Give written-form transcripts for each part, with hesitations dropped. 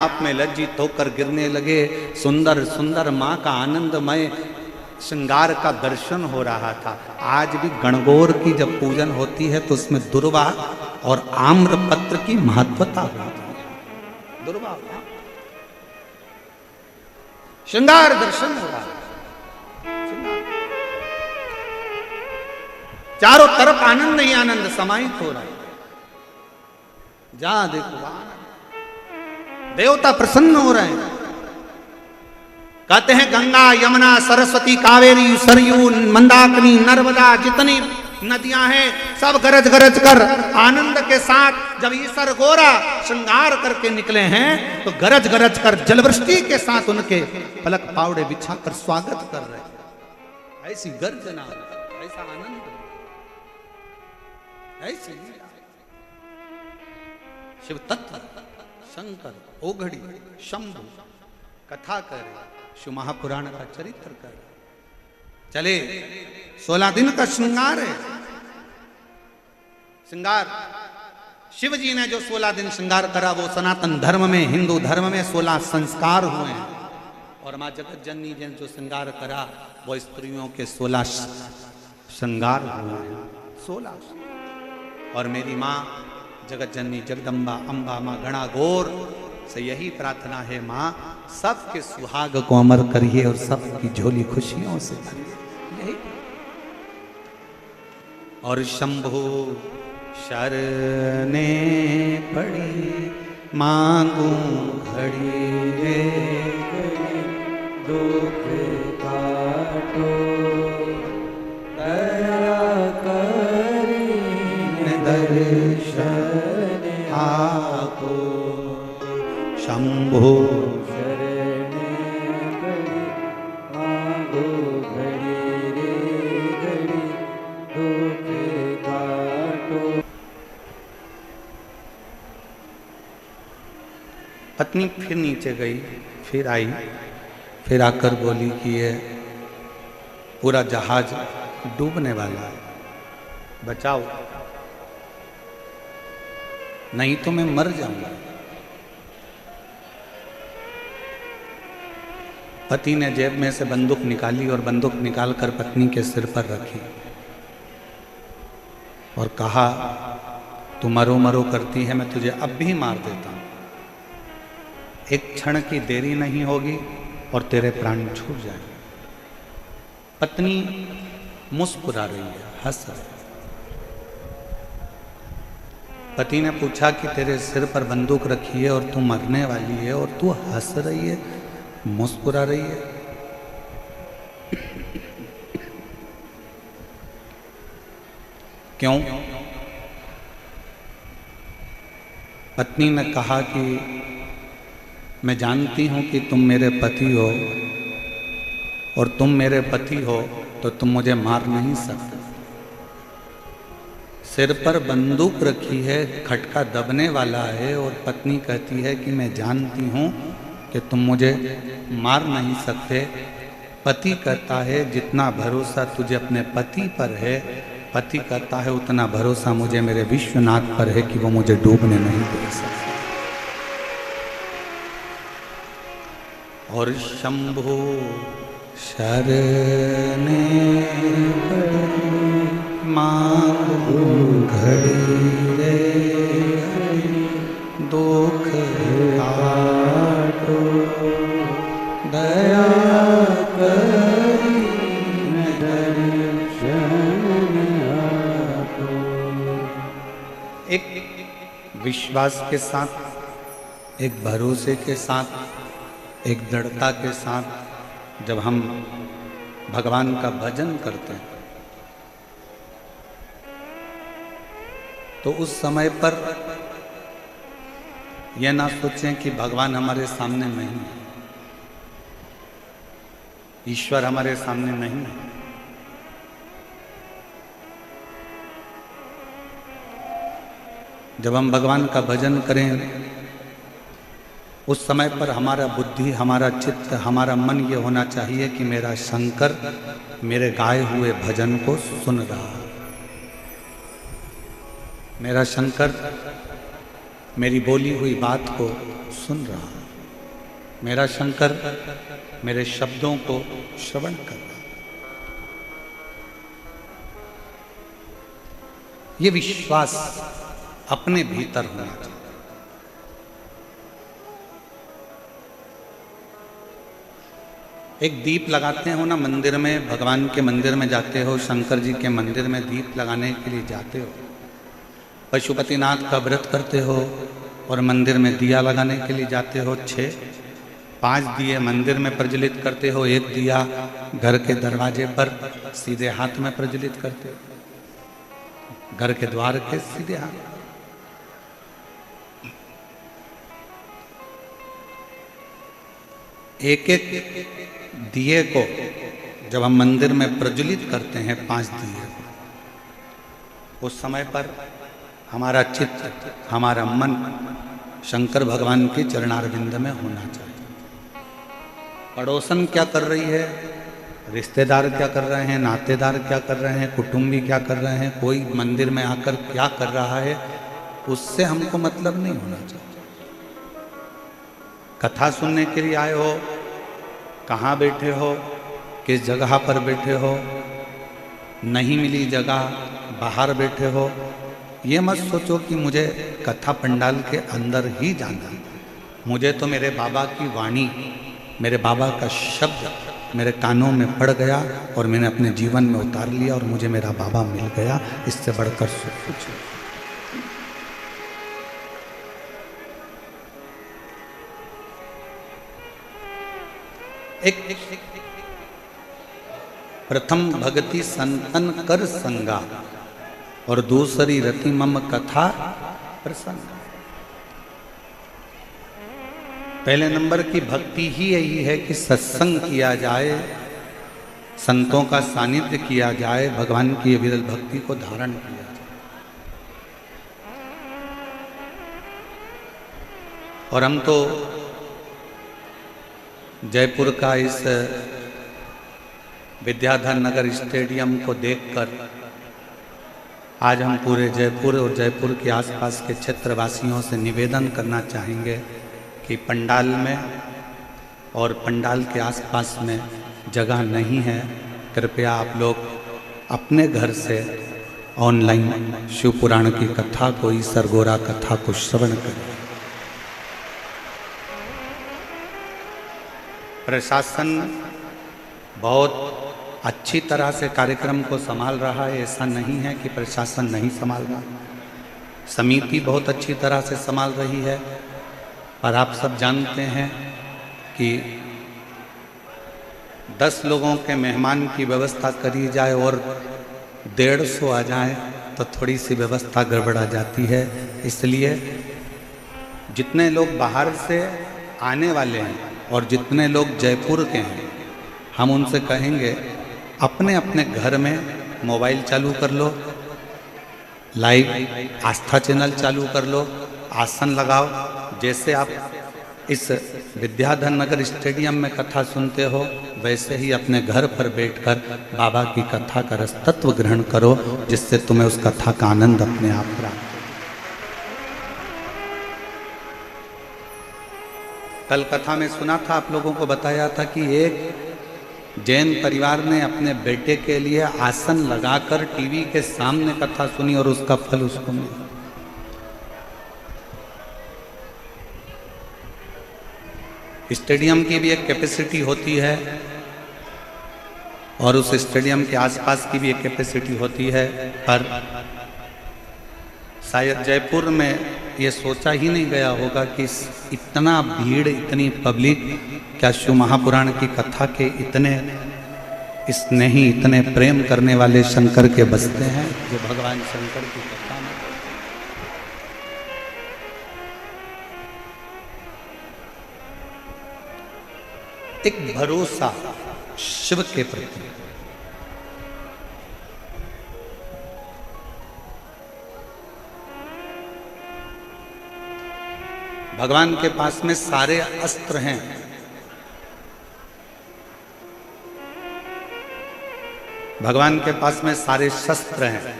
आप में लज्जित होकर गिरने लगे। सुंदर सुंदर माँ का आनंदमय श्रृंगार का दर्शन हो रहा था। आज भी गणगौर की जब पूजन होती है तो उसमें दुर्वा और आम्रपत्र की महत्वता होती है। दुर्वा श्रृंगार दर्शन हो रहा है, चारों तरफ आनंद ही आनंद समाहित हो रहा है। जहां देखो देवता प्रसन्न हो रहे हैं। कहते हैं गंगा यमुना सरस्वती कावेरी सरयू मंदाकिनी नर्मदा जितनी नदियां हैं सब गरज गरज कर आनंद के साथ जब ईश्वर गोरा श्रृंगार करके निकले हैं तो गरज गरज कर जलवृष्टि के साथ उनके पलक पावड़े बिछाकर स्वागत कर रहे हैं। ऐसी गर्जना, ऐसा आनंद, ऐसी शिव तत्व शंकर ओघड़ी शंभु कथा करे, शिव महापुराण का चरित्र करे। चले 16 दिन का श्रृंगार है। श्रृंगार शिव जी ने जो 16 दिन श्रृंगार करा वो सनातन धर्म में, हिंदू धर्म में 16 संस्कार हुए हैं। और मां जगत जननी ने जो श्रृंगार करा वो स्त्रियों के 16 श्रृंगार हुए हैं। 16। और मेरी माँ जगत जननी जगदम्बा अम्बा माँ गणा गौर से यही प्रार्थना है, माँ सबके सुहाग को अमर करिए और सबकी झोली खुशियों से भरिए। और शंभु शरने पड़ी मांगू घड़ी रे दुख काटो दया करी दर्शन आपो शंभो शरणे पड़ी मांगो घड़ी रे घड़ी दुख काटो। पत्नी फिर नीचे गई, फिर आई, फिर आकर बोली कि ये पूरा जहाज डूबने वाला है, बचाओ नहीं तो मैं मर जाऊंगा। पति ने जेब में से बंदूक निकाली और बंदूक निकालकर पत्नी के सिर पर रखी और कहा तू मरो मरो करती है, मैं तुझे अब भी मार देता हूं। एक क्षण की देरी नहीं होगी और तेरे प्राण छूट जाएंगे। पत्नी मुस्कुरा रही है, हंस रही है। पति ने पूछा कि तेरे सिर पर बंदूक रखी है और तू मरने वाली है और तू हंस रही है, मुस्कुरा रही है। क्यों? पत्नी ने कहा कि मैं जानती हूं कि तुम मेरे पति हो और तुम मेरे पति हो तो तुम मुझे मार नहीं सकते। सिर पर बंदूक रखी है, खटका दबने वाला है और पत्नी कहती है कि मैं जानती हूं कि तुम मुझे मार नहीं सकते। पति कहता है जितना भरोसा तुझे अपने पति पर है, पति कहता है उतना भरोसा मुझे मेरे विश्वनाथ पर है कि वो मुझे डूबने नहीं दे सकते। और शंभु शरणे मांगू घड़ी रे दुख काटो दया करी दर्शन आपो। एक विश्वास के साथ, एक भरोसे के साथ, एक दृढ़ता के साथ जब हम भगवान का भजन करते हैं तो उस समय पर यह ना सोचें कि भगवान हमारे सामने नहीं है, ईश्वर हमारे सामने नहीं है। जब हम भगवान का भजन करें उस समय पर हमारा बुद्धि, हमारा चित्त, हमारा मन ये होना चाहिए कि मेरा शंकर मेरे गाए हुए भजन को सुन रहा है, मेरा शंकर मेरी बोली हुई बात को सुन रहा है। मेरा शंकर मेरे शब्दों को श्रवण कर रहा। ये विश्वास अपने भीतर होना चाहिए। एक दीप लगाते हो ना मंदिर में, भगवान के मंदिर में जाते हो, शंकर जी के मंदिर में दीप लगाने के लिए जाते हो, पशुपतिनाथ का व्रत करते हो और मंदिर में दिया लगाने के लिए जाते हो। 5 दिए मंदिर में प्रज्वलित करते हो, 1 दिया घर के दरवाजे पर सीधे हाथ में प्रज्वलित करते हो, घर के द्वार के सीधे हाथ। एक दिए को जब हम मंदिर में प्रज्वलित करते हैं, 5 दिए, उस समय पर हमारा चित्त, हमारा मन शंकर भगवान के चरणारविंद में होना चाहिए। पड़ोसन क्या कर रही है, रिश्तेदार क्या कर रहे हैं, नातेदार क्या कर रहे हैं, कुटुंबी क्या कर रहे हैं, कोई मंदिर में आकर क्या कर रहा है, उससे हमको मतलब नहीं होना चाहिए। कथा सुनने के लिए आए हो, कहाँ बैठे हो, किस जगह पर बैठे हो, नहीं मिली जगह बाहर बैठे हो, ये मत सोचो कि मुझे कथा पंडाल के अंदर ही जाना है। मुझे तो मेरे बाबा की वाणी, मेरे बाबा का शब्द मेरे कानों में पड़ गया और मैंने अपने जीवन में उतार लिया और मुझे मेरा बाबा मिल गया। इससे बढ़कर कुछ एक प्रथम भगति संतन कर संगा और दूसरी रति मम कथा प्रसंग। पहले नंबर की भक्ति ही यही है कि सत्संग किया जाए, संतों का सानिध्य किया जाए, भगवान की विरल भक्ति को धारण किया जाए। और हम तो जयपुर का इस विद्याधर नगर स्टेडियम को देखकर आज हम पूरे जयपुर और जयपुर के आसपास के क्षेत्रवासियों से निवेदन करना चाहेंगे कि पंडाल में और पंडाल के आसपास में जगह नहीं है, कृपया आप लोग अपने घर से ऑनलाइन शिव पुराण की कथा को, ईसर गोरा कथा को श्रवण करें। प्रशासन बहुत अच्छी तरह से कार्यक्रम को संभाल रहा है, ऐसा नहीं है कि प्रशासन नहीं संभाल रहा। समिति बहुत अच्छी तरह से संभाल रही है, और आप सब जानते हैं कि 10 लोगों के मेहमान की व्यवस्था करी जाए और 150 आ जाए तो थोड़ी सी व्यवस्था गड़बड़ा जाती है। इसलिए जितने लोग बाहर से आने वाले हैं और जितने लोग जयपुर के हैं, हम उनसे कहेंगे अपने अपने घर में मोबाइल चालू कर लो, लाइव आस्था चैनल चालू कर लो, आसन लगाओ। जैसे आप इस विद्याधर नगर स्टेडियम में कथा सुनते हो, वैसे ही अपने घर पर बैठकर बाबा की कथा का रस तत्व ग्रहण करो, जिससे तुम्हें उस कथा का आनंद अपने आप प्राप्त। कल कथा में सुना था, आप लोगों को बताया था कि एक जैन परिवार ने अपने बेटे के लिए आसन लगाकर टीवी के सामने कथा सुनी और उसका फल उसको मिला। स्टेडियम की भी एक कैपेसिटी होती है और उस स्टेडियम के आसपास की भी एक कैपेसिटी होती है, पर शायद जयपुर में ये सोचा ही नहीं गया होगा कि इतना भीड़, इतनी पब्लिक क्या शिव महापुराण की कथा के इतने स्नेही, इतने प्रेम करने वाले शंकर के बसते हैं, जो भगवान शंकर की कथा में एक भरोसा शिव के प्रति। भगवान के पास में सारे अस्त्र हैं, भगवान के पास में सारे शस्त्र हैं।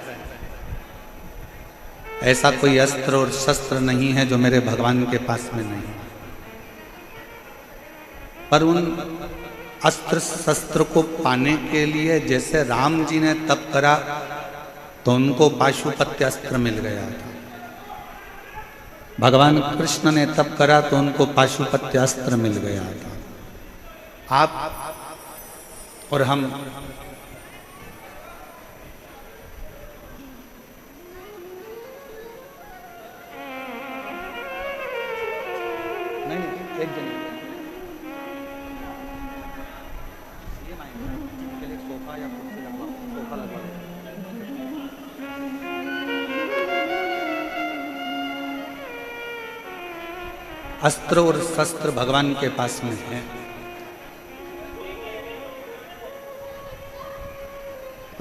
ऐसा कोई अस्त्र और शस्त्र नहीं है जो मेरे भगवान के पास में नहीं। पर उन अस्त्र शस्त्र को पाने के लिए जैसे राम जी ने तप करा तो उनको पाशुपत्य अस्त्र मिल गया था, भगवान कृष्ण ने तप करा तो उनको पाशुपत्य अस्त्र मिल गया था। आप और हम नहीं एक जन सोफा या सोफा लगवा अस्त्र और शस्त्र भगवान के पास में है,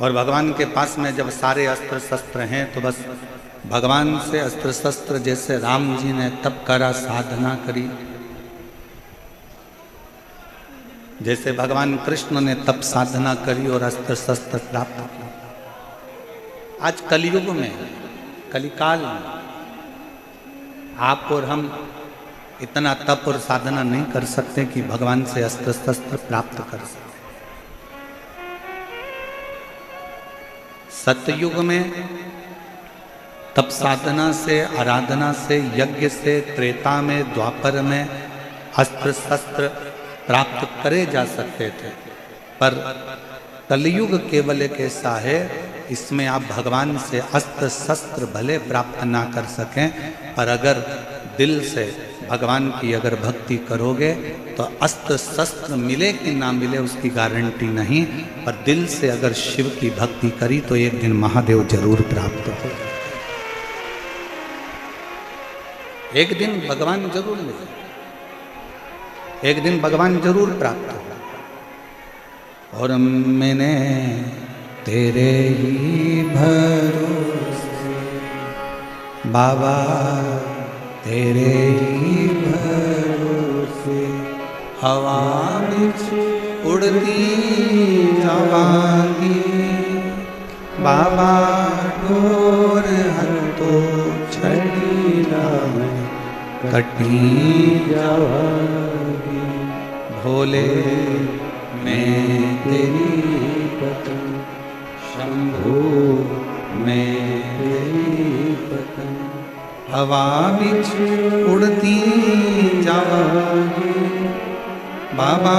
और भगवान के पास में जब सारे अस्त्र शस्त्र हैं तो बस भगवान से अस्त्र शस्त्र, जैसे राम जी ने तप करा, साधना करी, जैसे भगवान कृष्ण ने तप साधना करी और अस्त्र शस्त्र प्राप्त किया। आज कलयुग में, कलिकाल में आप और हम इतना तप और साधना नहीं कर सकते कि भगवान से अस्त्र शस्त्र प्राप्त कर सकें। सतयुग में तप साधना से, आराधना से, यज्ञ से, त्रेता में, द्वापर में अस्त्र शस्त्र प्राप्त करे जा सकते थे, पर कलयुग केवल एक ऐसा है, इसमें आप भगवान से अस्त्र शस्त्र भले प्राप्त ना कर सकें, पर अगर दिल से भगवान की अगर भक्ति करोगे तो अस्त्र शस्त्र मिले कि ना मिले उसकी गारंटी नहीं, पर दिल से अगर शिव की भक्ति करी तो एक दिन महादेव जरूर प्राप्त हो, एक दिन भगवान जरूर मिले, एक दिन भगवान जरूर प्राप्त हो। और मैंने तेरे ही भरोसे बाबा, तेरे ही भरोसे हवा में उड़ती जावांगी बाबा, डोर हतो छड़ी में कटी जावांगी, भोले मैं तेरी पतंग, शंभू मैं तेरी पतंग, हवा बिच उड़ती जावांगी बाबा।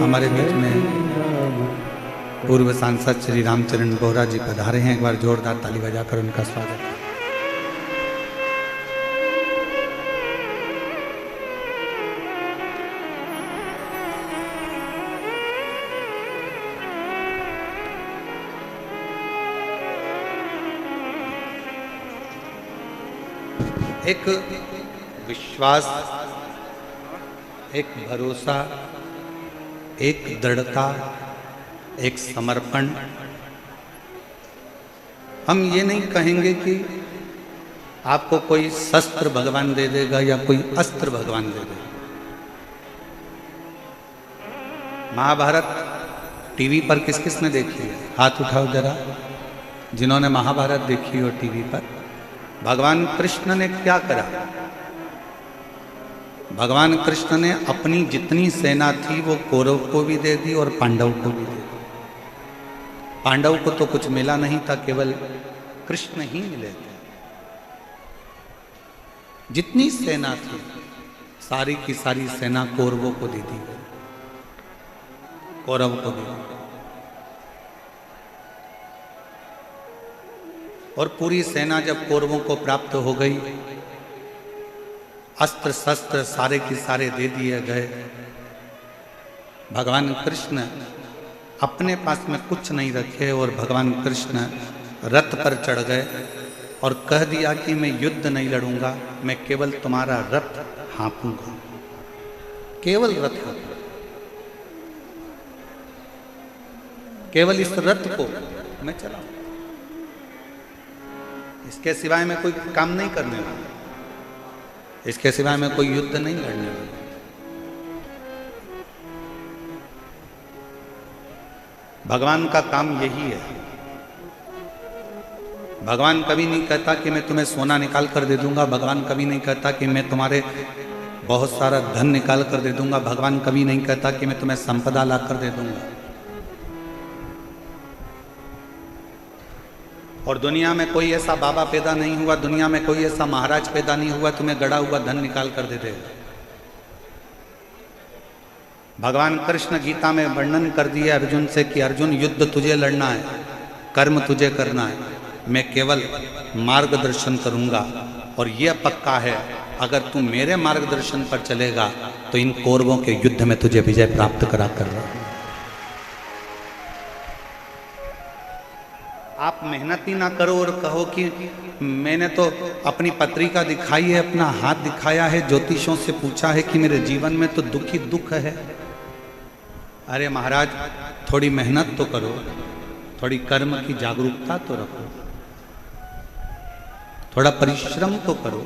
हमारे बीच में पूर्व सांसद श्री रामचरण बोहरा जी पधारे हैं, एक बार जोरदार ताली बजाकर उनका स्वागत। एक विश्वास, एक भरोसा, एक दृढ़ता, एक समर्पण। हम ये नहीं कहेंगे कि आपको कोई शस्त्र भगवान दे देगा या कोई अस्त्र भगवान दे देगा। महाभारत टीवी पर किस किस ने देखी है? हाथ उठाओ जरा, जिन्होंने महाभारत देखी हो टीवी पर। भगवान कृष्ण ने क्या करा? भगवान कृष्ण ने अपनी जितनी सेना थी वो कौरव को भी दे दी और पांडव को भी दे दी। पांडव को तो कुछ मिला नहीं था, केवल कृष्ण ही मिले थे। जितनी सेना थी सारी की सारी सेना कौरवों को दे दी, कौरव को दे दी। और पूरी सेना जब कौरवों को प्राप्त हो गई, अस्त्र शस्त्र सारे के सारे दे दिए गए, भगवान कृष्ण अपने पास में कुछ नहीं रखे और भगवान कृष्ण रथ पर चढ़ गए और कह दिया कि मैं युद्ध नहीं लड़ूंगा, मैं केवल तुम्हारा रथ हाँपूंगा, केवल रथ हाँपूंगा, केवल इस रथ को मैं चलाऊं, इसके सिवाय मैं कोई काम नहीं करने वाला, इसके सिवाय मैं कोई युद्ध नहीं लड़ने वाला। भगवान का काम यही है। भगवान कभी नहीं कहता कि मैं तुम्हें सोना निकाल कर दे दूंगा। भगवान कभी नहीं कहता कि मैं तुम्हारे बहुत सारा धन निकाल कर दे दूंगा। भगवान कभी नहीं कहता कि मैं तुम्हें संपदा ला कर दे दूंगा। और दुनिया में कोई ऐसा बाबा पैदा नहीं हुआ, दुनिया में कोई ऐसा महाराज पैदा नहीं हुआ तुम्हें गड़ा हुआ धन निकाल कर दे देगा। भगवान कृष्ण गीता में वर्णन कर दिया अर्जुन से कि अर्जुन युद्ध तुझे लड़ना है, कर्म तुझे करना है, मैं केवल मार्गदर्शन करूंगा। और यह पक्का है अगर तू मेरे मार्गदर्शन पर चलेगा तो इन कौरवों के युद्ध में तुझे विजय प्राप्त करा कर रहा हूं। आप मेहनत ही ना करो और कहो कि मैंने तो अपनी पत्रिका दिखाई है, अपना हाथ दिखाया है, ज्योतिषों से पूछा है कि मेरे जीवन में तो दुख ही दुख है। अरे महाराज थोड़ी मेहनत तो करो, थोड़ी कर्म की जागरूकता तो रखो, थोड़ा परिश्रम तो करो।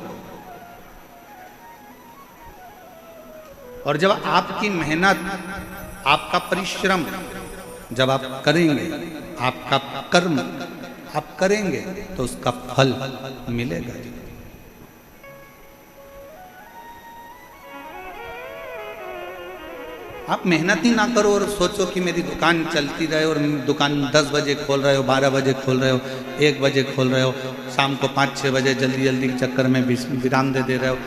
और जब आपकी मेहनत, आपका परिश्रम जब आप करेंगे, आपका कर्म आप करेंगे तो उसका फल मिलेगा। आप मेहनत ही ना करो और सोचो कि मेरी दुकान चलती रहे और दुकान 10 बजे खोल रहे हो, 12 बजे खोल रहे हो, 1 बजे खोल रहे हो, शाम को 5-6 बजे जल्दी जल्दी के चक्कर में विराम दे रहे हो।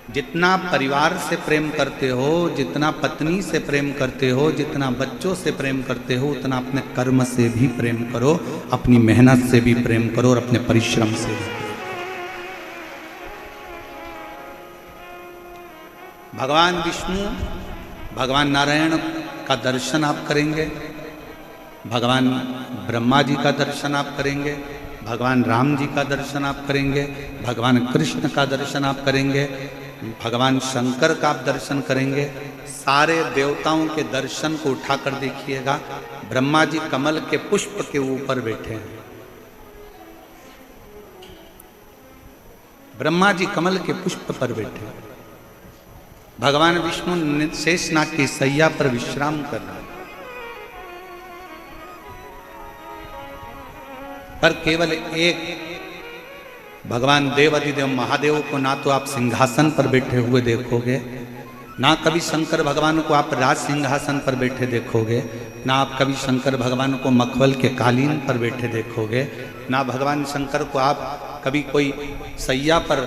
जितना परिवार से प्रेम करते हो, जितना पत्नी से प्रेम करते हो, जितना बच्चों से प्रेम करते हो, उतना अपने कर्म से भी प्रेम करो, अपनी मेहनत से भी प्रेम करो और अपने परिश्रम से भी। भगवान विष्णु, भगवान नारायण का दर्शन आप करेंगे, भगवान ब्रह्मा जी का दर्शन आप करेंगे, भगवान राम जी का दर्शन आप करेंगे, भगवान कृष्ण का दर्शन आप करेंगे, भगवान शंकर का आप दर्शन करेंगे। सारे देवताओं के दर्शन को उठाकर देखिएगा। ब्रह्मा जी कमल के पुष्प के ऊपर बैठे हैं, ब्रह्मा जी कमल के पुष्प पर बैठे हैं। भगवान विष्णु शेषनाग की सैया पर विश्राम कर रहे हैं। पर केवल एक भगवान देवाधिदेव महादेव को ना तो आप सिंहासन पर बैठे हुए देखोगे, ना कभी शंकर भगवान को आप राज सिंहासन पर बैठे देखोगे, ना आप कभी शंकर भगवान को मखमल के कालीन पर बैठे देखोगे, ना भगवान शंकर को आप कभी कोई सैया पर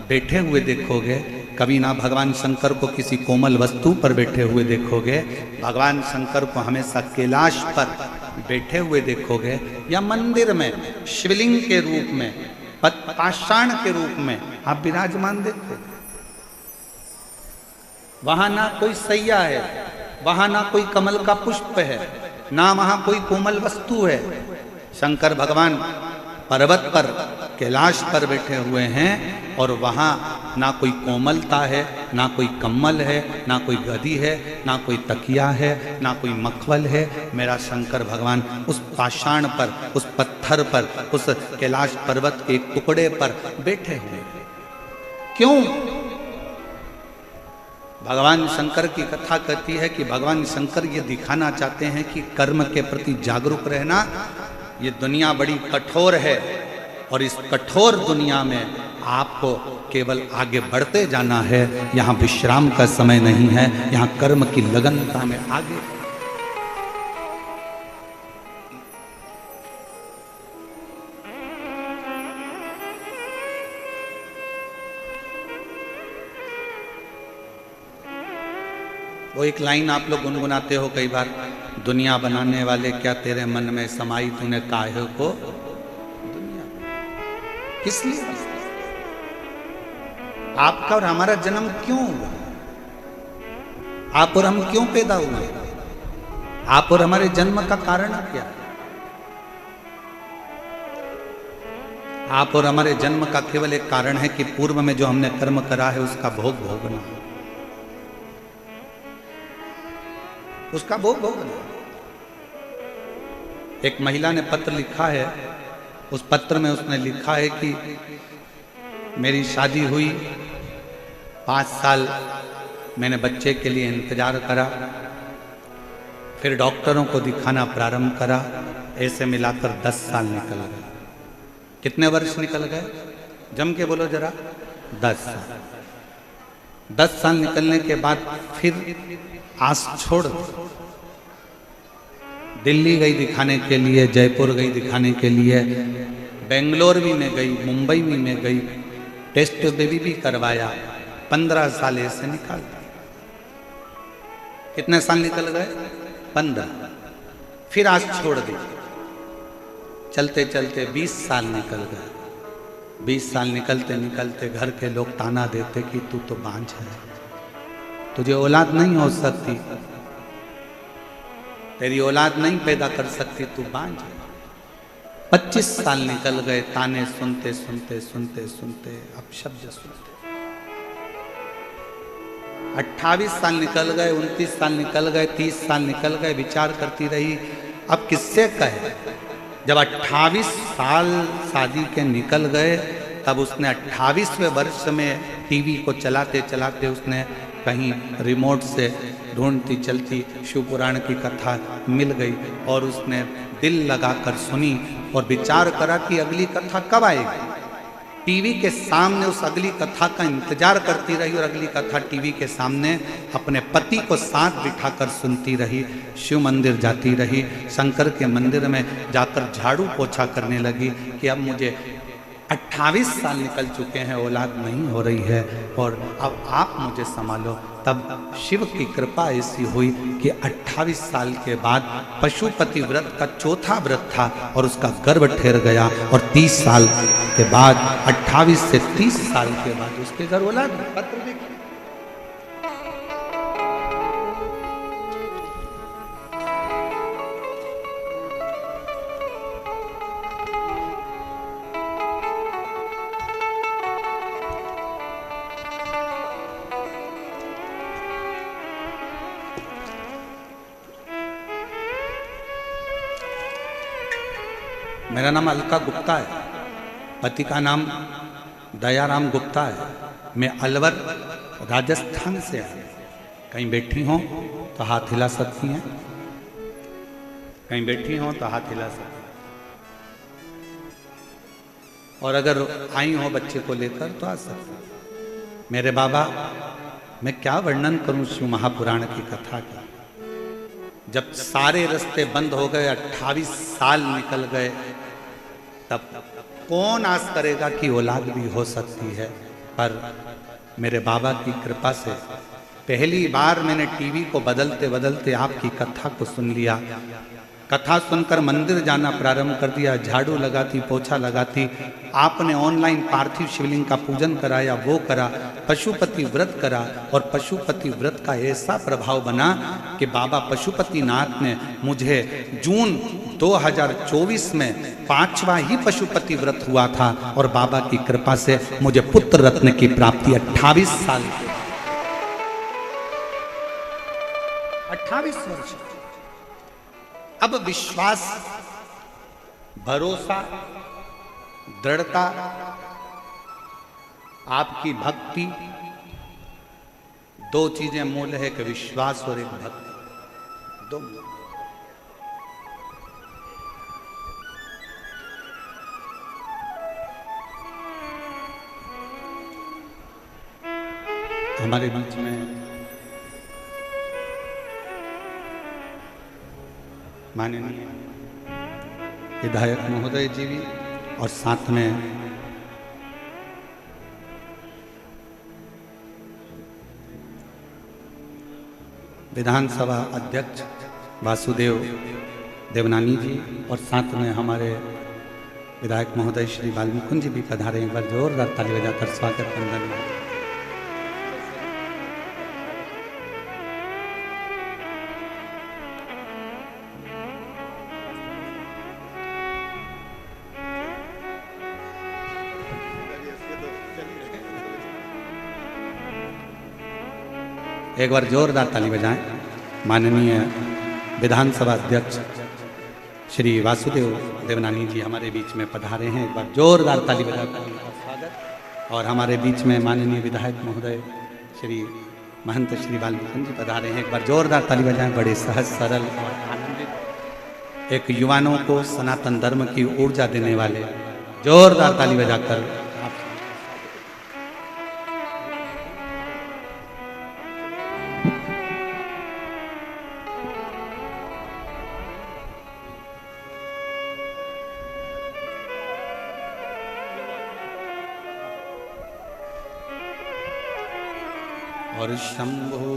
बैठे हुए देखोगे, कभी ना भगवान शंकर को किसी कोमल वस्तु पर बैठे हुए देखोगे। भगवान शंकर को हमेशा कैलाश पर बैठे हुए देखोगे या मंदिर में शिवलिंग के रूप में, पाषाण के रूप में आप विराजमान देखोगे। वहां ना कोई सैया है, वहां ना कोई कमल का पुष्प है, ना वहां कोई कोमल वस्तु है। शंकर भगवान पर्वत पर, कैलाश पर बैठे हुए हैं और वहां ना कोई कोमलता है, ना कोई कम्मल है, ना कोई गदी है, ना कोई तकिया है, ना कोई मखमल है। मेरा शंकर भगवान उस पाषाण पर, उस पत्थर पर, उस कैलाश पर्वत के एक टुकड़े पर बैठे हुए। क्यों? भगवान शंकर की कथा कहती है कि भगवान शंकर ये दिखाना चाहते हैं कि कर्म के प्रति जागरूक रहना। ये दुनिया बड़ी कठोर है और इस कठोर दुनिया में आपको केवल आगे बढ़ते जाना है। यहाँ विश्राम का समय नहीं है, यहाँ कर्म की लगनता में आगे। वो एक लाइन आप लोग गुनगुनाते हो कई बार, दुनिया बनाने वाले क्या तेरे मन में समाई तूने काहे को दुनिया। किस लिए? आपका और हमारा जन्म क्यों हुआ? आप और हम क्यों पैदा हुए? आप और हमारे जन्म का कारण क्या है? आप और हमारे जन्म का केवल एक कारण है कि पूर्व में जो हमने कर्म करा है उसका भोग भोगना, उसका भोग भोगना। एक महिला ने पत्र लिखा है, उस पत्र में उसने लिखा है कि मेरी शादी हुई, 5 साल मैंने बच्चे के लिए इंतजार करा, फिर डॉक्टरों को दिखाना प्रारंभ करा, ऐसे मिलाकर 10 साल निकल गए। कितने वर्ष निकल गए? जम के बोलो जरा। 10 साल। 10 साल निकलने के बाद फिर आस छोड़ दिल्ली गई दिखाने के लिए, जयपुर गई दिखाने के लिए, बेंगलोर भी में गई, मुंबई भी में गई, टेस्ट बेबी भी करवाया। 15 साल ऐसे निकाल। कितने साल निकल गए? 15। फिर आज छोड़ दी। चलते चलते 20 साल निकल गए। 20 साल निकलते निकलते घर के लोग ताना देते कि तू तो बांझ है, तुझे औलाद नहीं हो सकती, तेरी औलाद नहीं पैदा कर सकती, तू बांझ है। 25 साल निकल गए, ताने सुनते सुनते सुनते सुनते अब शब्द सुनते। 28 साल निकल गए, 29 साल निकल गए, 30 साल निकल गए, विचार करती रही अब किससे कहे। जब 28 साल शादी के निकल गए तब उसने 28वें वर्ष में टीवी को चलाते चलाते उसने कहीं रिमोट से ढूंढती चलती शिव पुराण की कथा मिल गई और उसने दिल लगाकर सुनी और विचार करा कि अगली कथा कब आएगी। टीवी के सामने उस अगली कथा का इंतजार करती रही और अगली कथा टीवी के सामने अपने पति को साथ बिठाकर सुनती रही। शिव मंदिर जाती रही, शंकर के मंदिर में जाकर झाड़ू पोछा करने लगी कि अब मुझे 28 साल निकल चुके हैं, औलाद नहीं हो रही है और अब आप मुझे संभालो। तब शिव की कृपा ऐसी हुई कि 28 साल के बाद पशुपति व्रत का चौथा व्रत था और उसका गर्भ ठहर गया और 30 साल के बाद 28 से 30 साल के बाद उसके घर औलाद। पत्र देखिए, मेरा नाम अलका गुप्ता है, पति का नाम दयाराम गुप्ता है। मैं अलवर राजस्थान से आया। कहीं बैठी हों तो हाथ हिला सकती हैं, कहीं बैठी हों तो हाथ हिला सकती हैं, और अगर आई हो बच्चे को लेकर तो आ सकती हैं। मेरे बाबा, मैं क्या वर्णन करूं शिव महापुराण की कथा का। जब सारे रास्ते बंद हो गए, 28 साल निकल गए, तब कौन आस करेगा कि औलाद भी हो सकती है। पर मेरे बाबा की कृपा से पहली बार मैंने टीवी को बदलते बदलते आपकी कथा को सुन लिया। कथा सुनकर मंदिर जाना प्रारंभ कर दिया, झाड़ू लगाती, पोछा लगाती। आपने ऑनलाइन पार्थिव शिवलिंग का पूजन कराया, वो करा, पशुपति व्रत करा और पशुपति व्रत का ऐसा प्रभाव बना कि बाबा पशुपतिनाथ ने मुझे जून 2024 में 5वां ही पशुपति व्रत हुआ था और बाबा की कृपा से मुझे पुत्र रत्न की प्राप्ति 28 साल, 28 वर्ष। अब विश्वास, भरोसा, दृढ़ता, आपकी भक्ति, 2 चीजें मूल है कि विश्वास और एक भक्ति, 2 मूल। हमारे बीच में माननीय विधायक महोदय जी भी और साथ में विधानसभा अध्यक्ष वासुदेव देवनानी जी और साथ में हमारे विधायक महोदय श्री बालमुकुंद जी भी पधारे। एक बार जोरदार ताली बजाकर स्वागत वंदन। एक बार जोरदार ताली बजाएं। माननीय विधानसभा अध्यक्ष श्री वासुदेव देवनानी जी हमारे बीच में पधारे हैं। एक बार जोरदार ताली बजाकर उनका स्वागत। और हमारे बीच में माननीय विधायक महोदय श्री महंत श्री बालमुकुंद जी पधारे हैं। एक बार जोरदार ताली बजाएं। बड़े सहज, सरल और आनंदित, एक युवाओं को सनातन धर्म की ऊर्जा देने वाले, जोरदार ताली बजाकर और शंभु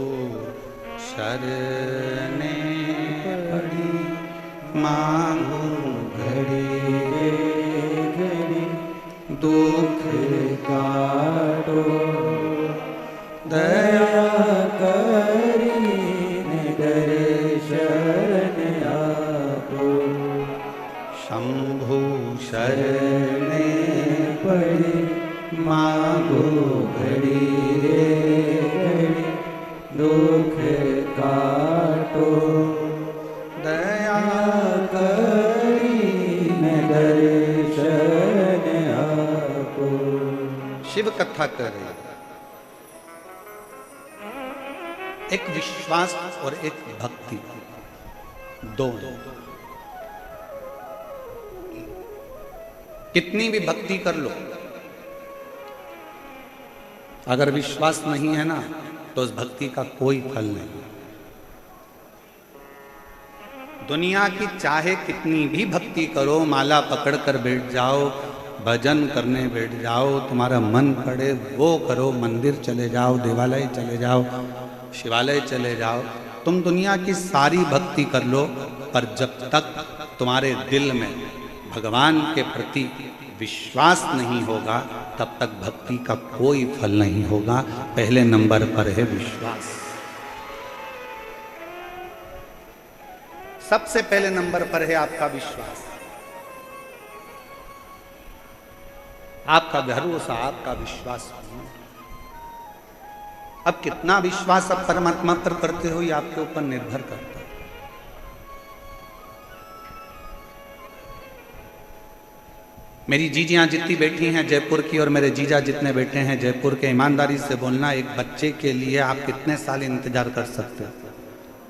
शरणे पड़ी मांगो घड़ी घड़ी दुख काटो दया करीने डरे शरण आपो शंभु शरणे पड़ी मांगो घड़ी रे घड़ी दुख काटो दया करीने डरे शरण आपो। शिव कथा कर रही है। एक विश्वास और एक भक्ति, दो हैं। कितनी भी भक्ति कर लो, अगर विश्वास नहीं है ना तो उस भक्ति का कोई फल नहीं। दुनिया की चाहे कितनी भी भक्ति करो, माला पकड़ कर बैठ जाओ, भजन करने बैठ जाओ, तुम्हारा मन पड़े वो करो, मंदिर चले जाओ, देवालय चले जाओ, शिवालय चले जाओ, तुम दुनिया की सारी भक्ति कर लो, पर जब तक तुम्हारे दिल में भगवान के प्रति विश्वास नहीं होगा तब तक भक्ति का कोई फल नहीं होगा। पहले नंबर पर है विश्वास। सबसे पहले नंबर पर है आपका विश्वास, आपका भरोसा, आपका विश्वास। अब कितना विश्वास आप परमात्मा पर करते हो ये आपके ऊपर निर्भर करता है। मेरी जीजियां जितनी बैठी हैं जयपुर की और मेरे जीजा जितने बैठे हैं जयपुर के, ईमानदारी से बोलना, एक बच्चे के लिए आप कितने साल इंतजार कर सकते हो?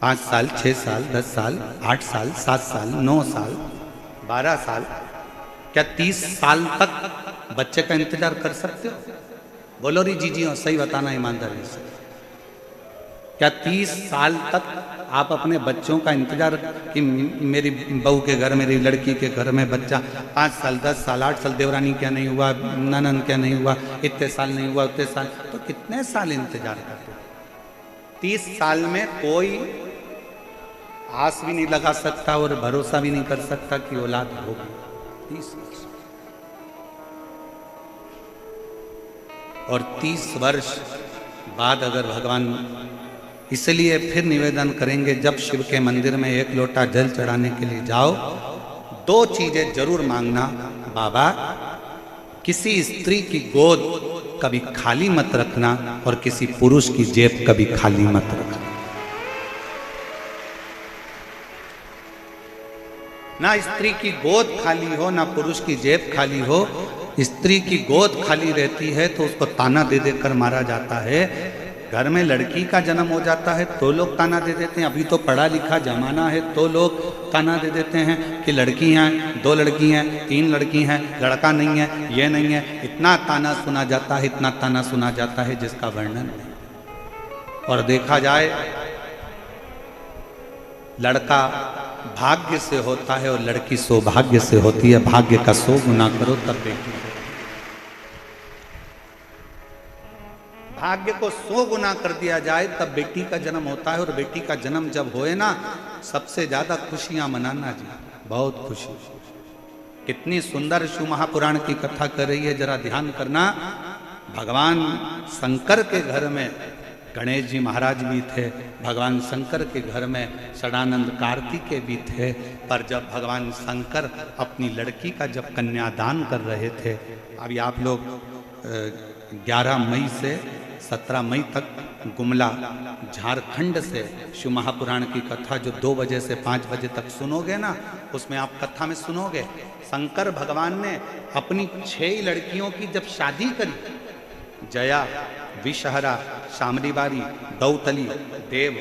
5 साल, 6 साल, 10 साल, 8 साल, 7 साल, 9 साल, 12 साल, क्या 30 साल तक बच्चे का इंतजार कर सकते हो? बोलो री जीजियों, सही बताना ईमानदारी से। क्या 30 साल तक आप अपने बच्चों का इंतजार कि मेरी बहू के घर, मेरी लड़की के घर में बच्चा 5 साल, 10 साल, 8 साल, देवरानी क्या नहीं हुआ, ननन क्या नहीं हुआ, इतने साल नहीं हुआ, उतने साल, तो कितने साल इंतजार करते? 30 साल में कोई आस भी नहीं लगा सकता और भरोसा भी नहीं कर सकता कि औलाद होगी। 30 और 30 वर्ष बाद अगर भगवान, इसलिए फिर निवेदन करेंगे जब शिव के मंदिर में 1 लोटा जल चढ़ाने के लिए जाओ, 2 चीजें जरूर मांगना। बाबा, किसी स्त्री की गोद कभी खाली मत रखना और किसी पुरुष की जेब कभी खाली मत रखना। ना स्त्री की गोद खाली हो, ना पुरुष की जेब खाली हो। स्त्री की गोद खाली रहती है तो उसको ताना दे देकर मारा जाता है। घर में लड़की का जन्म हो जाता है तो लोग ताना दे देते हैं। अभी तो पढ़ा लिखा जमाना है तो लोग ताना दे देते हैं कि लड़की हैं, 2 लड़की हैं, 3 लड़की हैं, लड़का नहीं है, ये नहीं है। इतना ताना सुना जाता है, इतना ताना सुना जाता है जिसका वर्णन नहीं। और देखा जाए, लड़का भाग्य से होता है और लड़की सौभाग्य से होती है। भाग्य का 100 गुना करो तब बेटी। भाग्य को 100 गुना कर दिया जाए तब बेटी का जन्म होता है। और बेटी का जन्म जब होए ना, सबसे ज्यादा खुशियां मनाना जी, बहुत खुशी। कितनी सुंदर शिव महापुराण की कथा कर रही है, जरा ध्यान करना। भगवान शंकर के घर में गणेश जी महाराज भी थे, भगवान शंकर के घर में षडानंद कार्तिकेय भी थे। पर जब भगवान शंकर अपनी लड़की का जब कन्यादान कर रहे थे, अभी आप लोग 11 मई से 17 मई तक गुमला झारखंड से शिव महापुराण की कथा जो 2 बजे से 5 बजे तक सुनोगे ना, उसमें आप कथा में सुनोगे शंकर भगवान ने अपनी 6 लड़कियों की जब शादी करी, जया, विषहरा, शामरीबारी, दौतली, देव,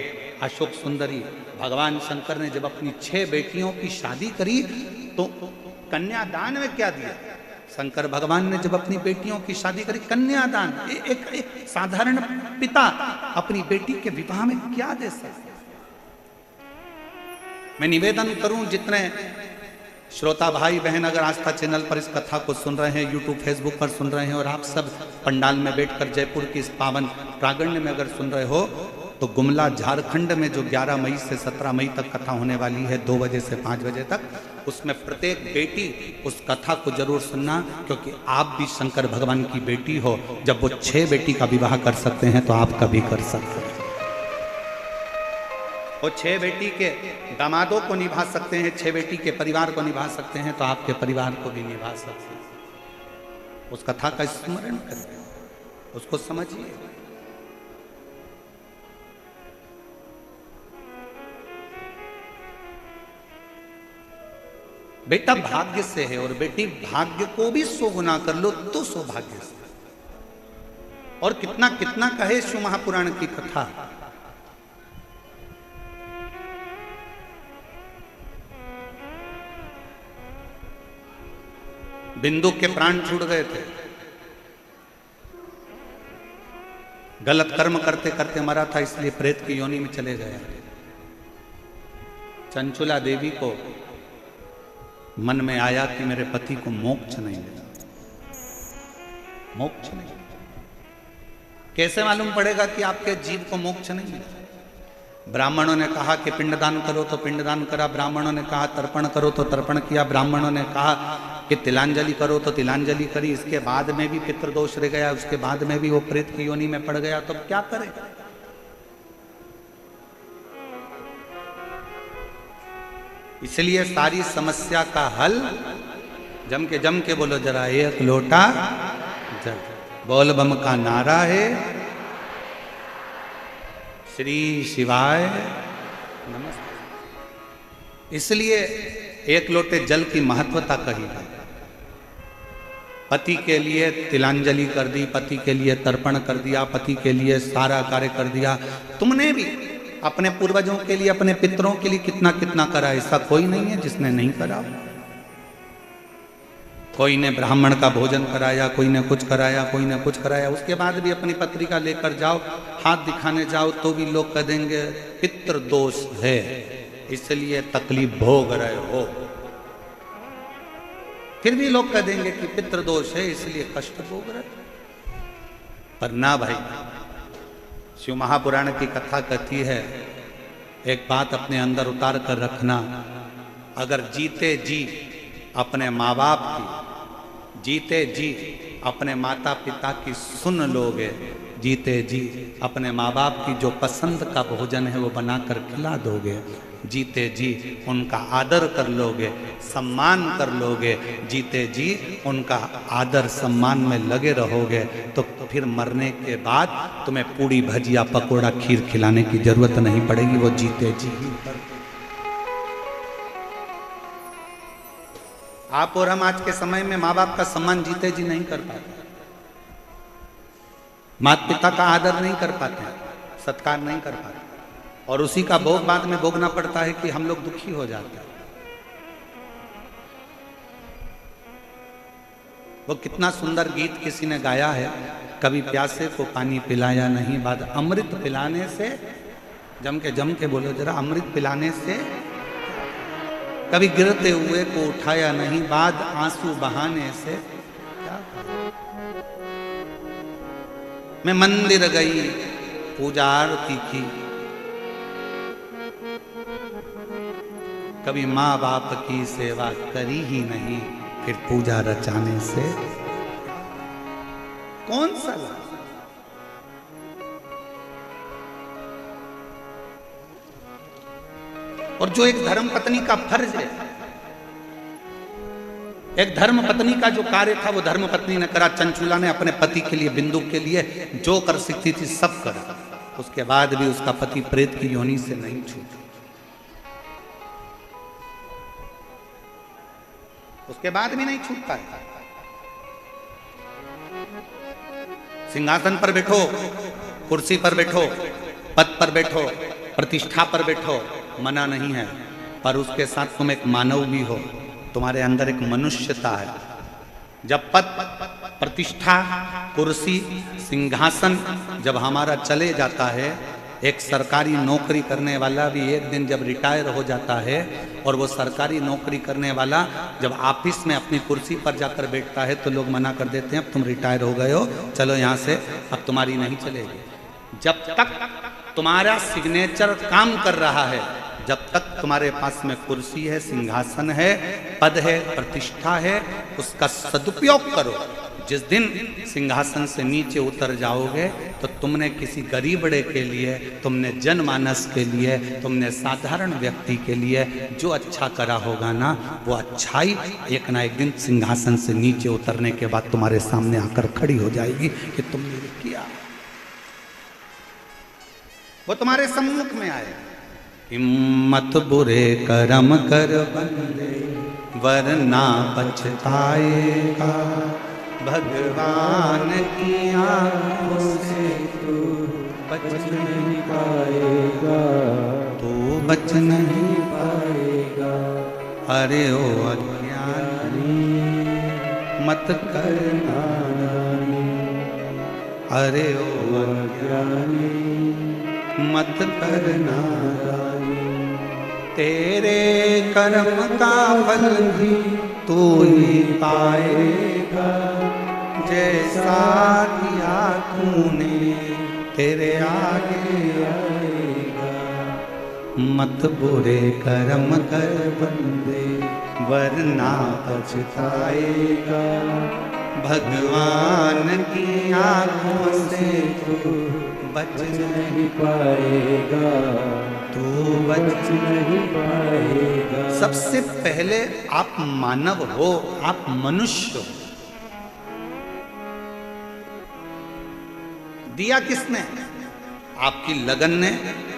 अशोक सुंदरी, भगवान शंकर ने जब अपनी 6 बेटियों की शादी करी तो कन्यादान में क्या दिया? शंकर भगवान ने जब अपनी बेटियों की शादी करी, कन्यादान। एक साधारण पिता अपनी बेटी के विवाह में क्या दे सकता? मैं निवेदन करूं, जितने श्रोता भाई बहन अगर आस्था चैनल पर इस कथा को सुन रहे हैं, यूट्यूब फेसबुक पर सुन रहे हैं, और आप सब पंडाल में बैठकर जयपुर की इस पावन प्रांगण में अगर सुन रहे हो, तो गुमला झारखंड में जो 11 मई से 17 मई तक कथा होने वाली है 2 बजे से 5 बजे तक, उसमें प्रत्येक बेटी उस कथा को जरूर सुनना, क्योंकि आप भी शंकर भगवान की बेटी हो। जब वो 6 बेटी का विवाह कर सकते हैं तो आप कभी कर सकते हैं। वो 6 बेटी के दामादों को निभा सकते हैं, 6 बेटी के परिवार को निभा सकते हैं, तो आपके परिवार को भी निभा सकते हैं। उस कथा का स्मरण करें, उसको समझिए। बेटा भाग्य से है, और बेटी भाग्य को भी 100 गुना कर लो तो सौभाग्य से। और कितना कितना कहे शिव महापुराण की कथा। बिंदु के प्राण छूट गए थे, गलत कर्म करते करते मरा था, इसलिए प्रेत की योनि में चले गए। चंचुला देवी को मन में आया कि मेरे पति को मोक्ष नहीं मिला, मोक्ष नहीं। कैसे मालूम पड़ेगा कि आपके जीव को मोक्ष नहीं मिला? ब्राह्मणों ने कहा कि पिंडदान करो तो पिंडदान करा, ब्राह्मणों ने कहा तर्पण करो तो तर्पण किया, ब्राह्मणों ने कहा कि तिलांजलि करो तो तिलांजलि करी। इसके बाद में भी पितृदोष रह गया, उसके बाद में भी वो प्रेत की योनि में पड़ गया, तो क्या करे? इसलिए सारी समस्या का हल जम के बोलो जरा, एक लोटा जल। बोल बम का नारा है, श्री शिवाय नमस्ते। इसलिए एक लोटे जल की महत्वता कही है। पति के लिए तिलांजलि कर दी, पति के लिए तर्पण कर दिया, पति के लिए सारा कार्य कर दिया। तुमने भी अपने पूर्वजों के लिए, अपने पितरों के लिए कितना कितना करा, ऐसा कोई नहीं है जिसने नहीं करा। कोई ने ब्राह्मण का भोजन कराया, कोई ने कुछ कराया, कोई ने कुछ कराया। उसके बाद भी अपनी पत्रिका लेकर जाओ, हाथ दिखाने जाओ, तो भी लोग कह देंगे पितृ दोष है, इसलिए तकलीफ भोग रहे हो। फिर भी लोग कह देंगे कि पितृ दोष है, इसलिए कष्ट भोग रहे। पर ना भाई, शिव महापुराण की कथा कहती है, एक बात अपने अंदर उतार कर रखना, अगर जीते जी अपने माँ बाप की, जीते जी अपने माता पिता की सुन लोगे, जीते जी अपने माँ बाप की जो पसंद का भोजन है वो बनाकर खिला दोगे, जीते जी उनका आदर कर लोगे, सम्मान कर लोगे, जीते जी उनका आदर सम्मान में लगे रहोगे, तो फिर मरने के बाद तुम्हें पूड़ी भजिया पकोड़ा खीर खिलाने की जरूरत नहीं पड़ेगी, वो जीते जी ही। आप और हम आज के समय में माँ बाप का सम्मान जीते जी नहीं कर पाते, माता पिता का आदर नहीं कर पाते, सत्कार नहीं कर पाते, और उसी का भोग बाद में भोगना पड़ता है कि हम लोग दुखी हो जाते हैं। वो कितना सुंदर गीत किसी ने गाया है, कभी प्यासे को पानी पिलाया नहीं, बाद अमृत पिलाने से, जम के बोलो जरा, अमृत पिलाने से, कभी गिरते हुए को उठाया नहीं, बाद आंसू बहाने से। मैं मंदिर गई, पूजा आरती की, कभी माँ बाप की सेवा करी ही नहीं, फिर पूजा रचाने से कौन सा लाभ? और जो एक धर्म पत्नी का फर्ज है, एक धर्म पत्नी का जो कार्य था वो धर्म पत्नी ने करा। चंचुला ने अपने पति के लिए, बिंदु के लिए जो कर सकती थी सब करा, उसके बाद भी उसका पति प्रेत की योनि से नहीं छूटा, उसके बाद भी नहीं छूट पाया। सिंहासन पर बैठो, कुर्सी पर बैठो, पद पर बैठो, प्रतिष्ठा पर बैठो, मना नहीं है, पर उसके साथ तुम एक मानव भी हो, तुम्हारे अंदर एक मनुष्यता है। जब पद, प्रतिष्ठा, कुर्सी, सिंहासन जब हमारा चले जाता है, एक सरकारी नौकरी करने वाला भी एक दिन जब रिटायर हो जाता है और वो सरकारी नौकरी करने वाला जब ऑफिस में अपनी कुर्सी पर जाकर बैठता है तो लोग मना कर देते हैं अब तुम रिटायर हो गए हो, चलो यहाँ से, अब तुम्हारी नहीं चलेगी। जब तक तुम्हारा सिग्नेचर काम कर रहा है, जब तक तुम्हारे पास में कुर्सी है, सिंहासन है, पद है, प्रतिष्ठा है, उसका सदुपयोग करो। जिस दिन सिंहासन से नीचे उतर जाओगे तो तुमने किसी गरीबड़े के लिए, तुमने जनमानस के लिए, तुमने साधारण व्यक्ति के लिए जो अच्छा करा होगा ना, वो अच्छाई एक ना एक दिन सिंहासन से नीचे उतरने के बाद तुम्हारे सामने आकर खड़ी हो जाएगी कि तुमने ये किया, वो तुम्हारे सम्मुख में आएगा। हिम्मत बुरे कर्म कर बंदे वरना पछताएगा, भगवान की आंखों से तू बच नहीं पाएगा, तू बच नहीं पाएगा। अरे ओ अज्ञानी मत कर नादानी, अरे ओ अज्ञानी मत कर नादानी। तेरे कर्म का फल भी तू ही पाएगा, जैसा किया तूने तेरे आगे आएगा। मत बुरे कर्म कर बंदे वरना पछताएगा, भगवान की आंखों से तू बच नहीं पाएगा, तू बच नहीं पाएगा। सबसे पहले आप मानव हो, आप मनुष्य हो। दिया किसने? आपकी लगन ने,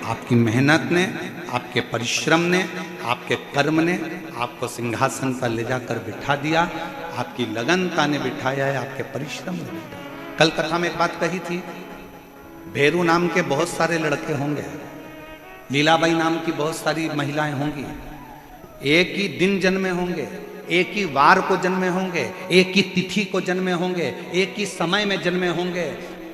आपकी मेहनत ने, आपके परिश्रम ने, आपके कर्म ने आपको सिंहासन पर ले जाकर बिठा दिया। आपकी लगनता ने बिठाया है, आपके परिश्रम ने बिठाया। कल कथा में एक बात कही थी, भेरू नाम के बहुत सारे लड़के होंगे, लीलाबाई नाम की बहुत सारी महिलाएं होंगी, एक ही दिन जन्मे होंगे, एक ही वार को जन्मे होंगे, एक ही तिथि को जन्मे होंगे, एक ही समय में जन्मे होंगे।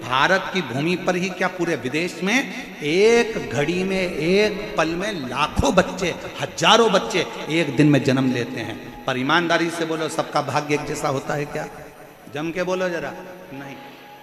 भारत की भूमि पर ही क्या पूरे विदेश में एक घड़ी में, एक पल में लाखों बच्चे, हजारों बच्चे एक दिन में जन्म लेते हैं। पर ईमानदारी से बोलो, सबका भाग्य एक जैसा होता है क्या? जम के बोलो जरा। नहीं,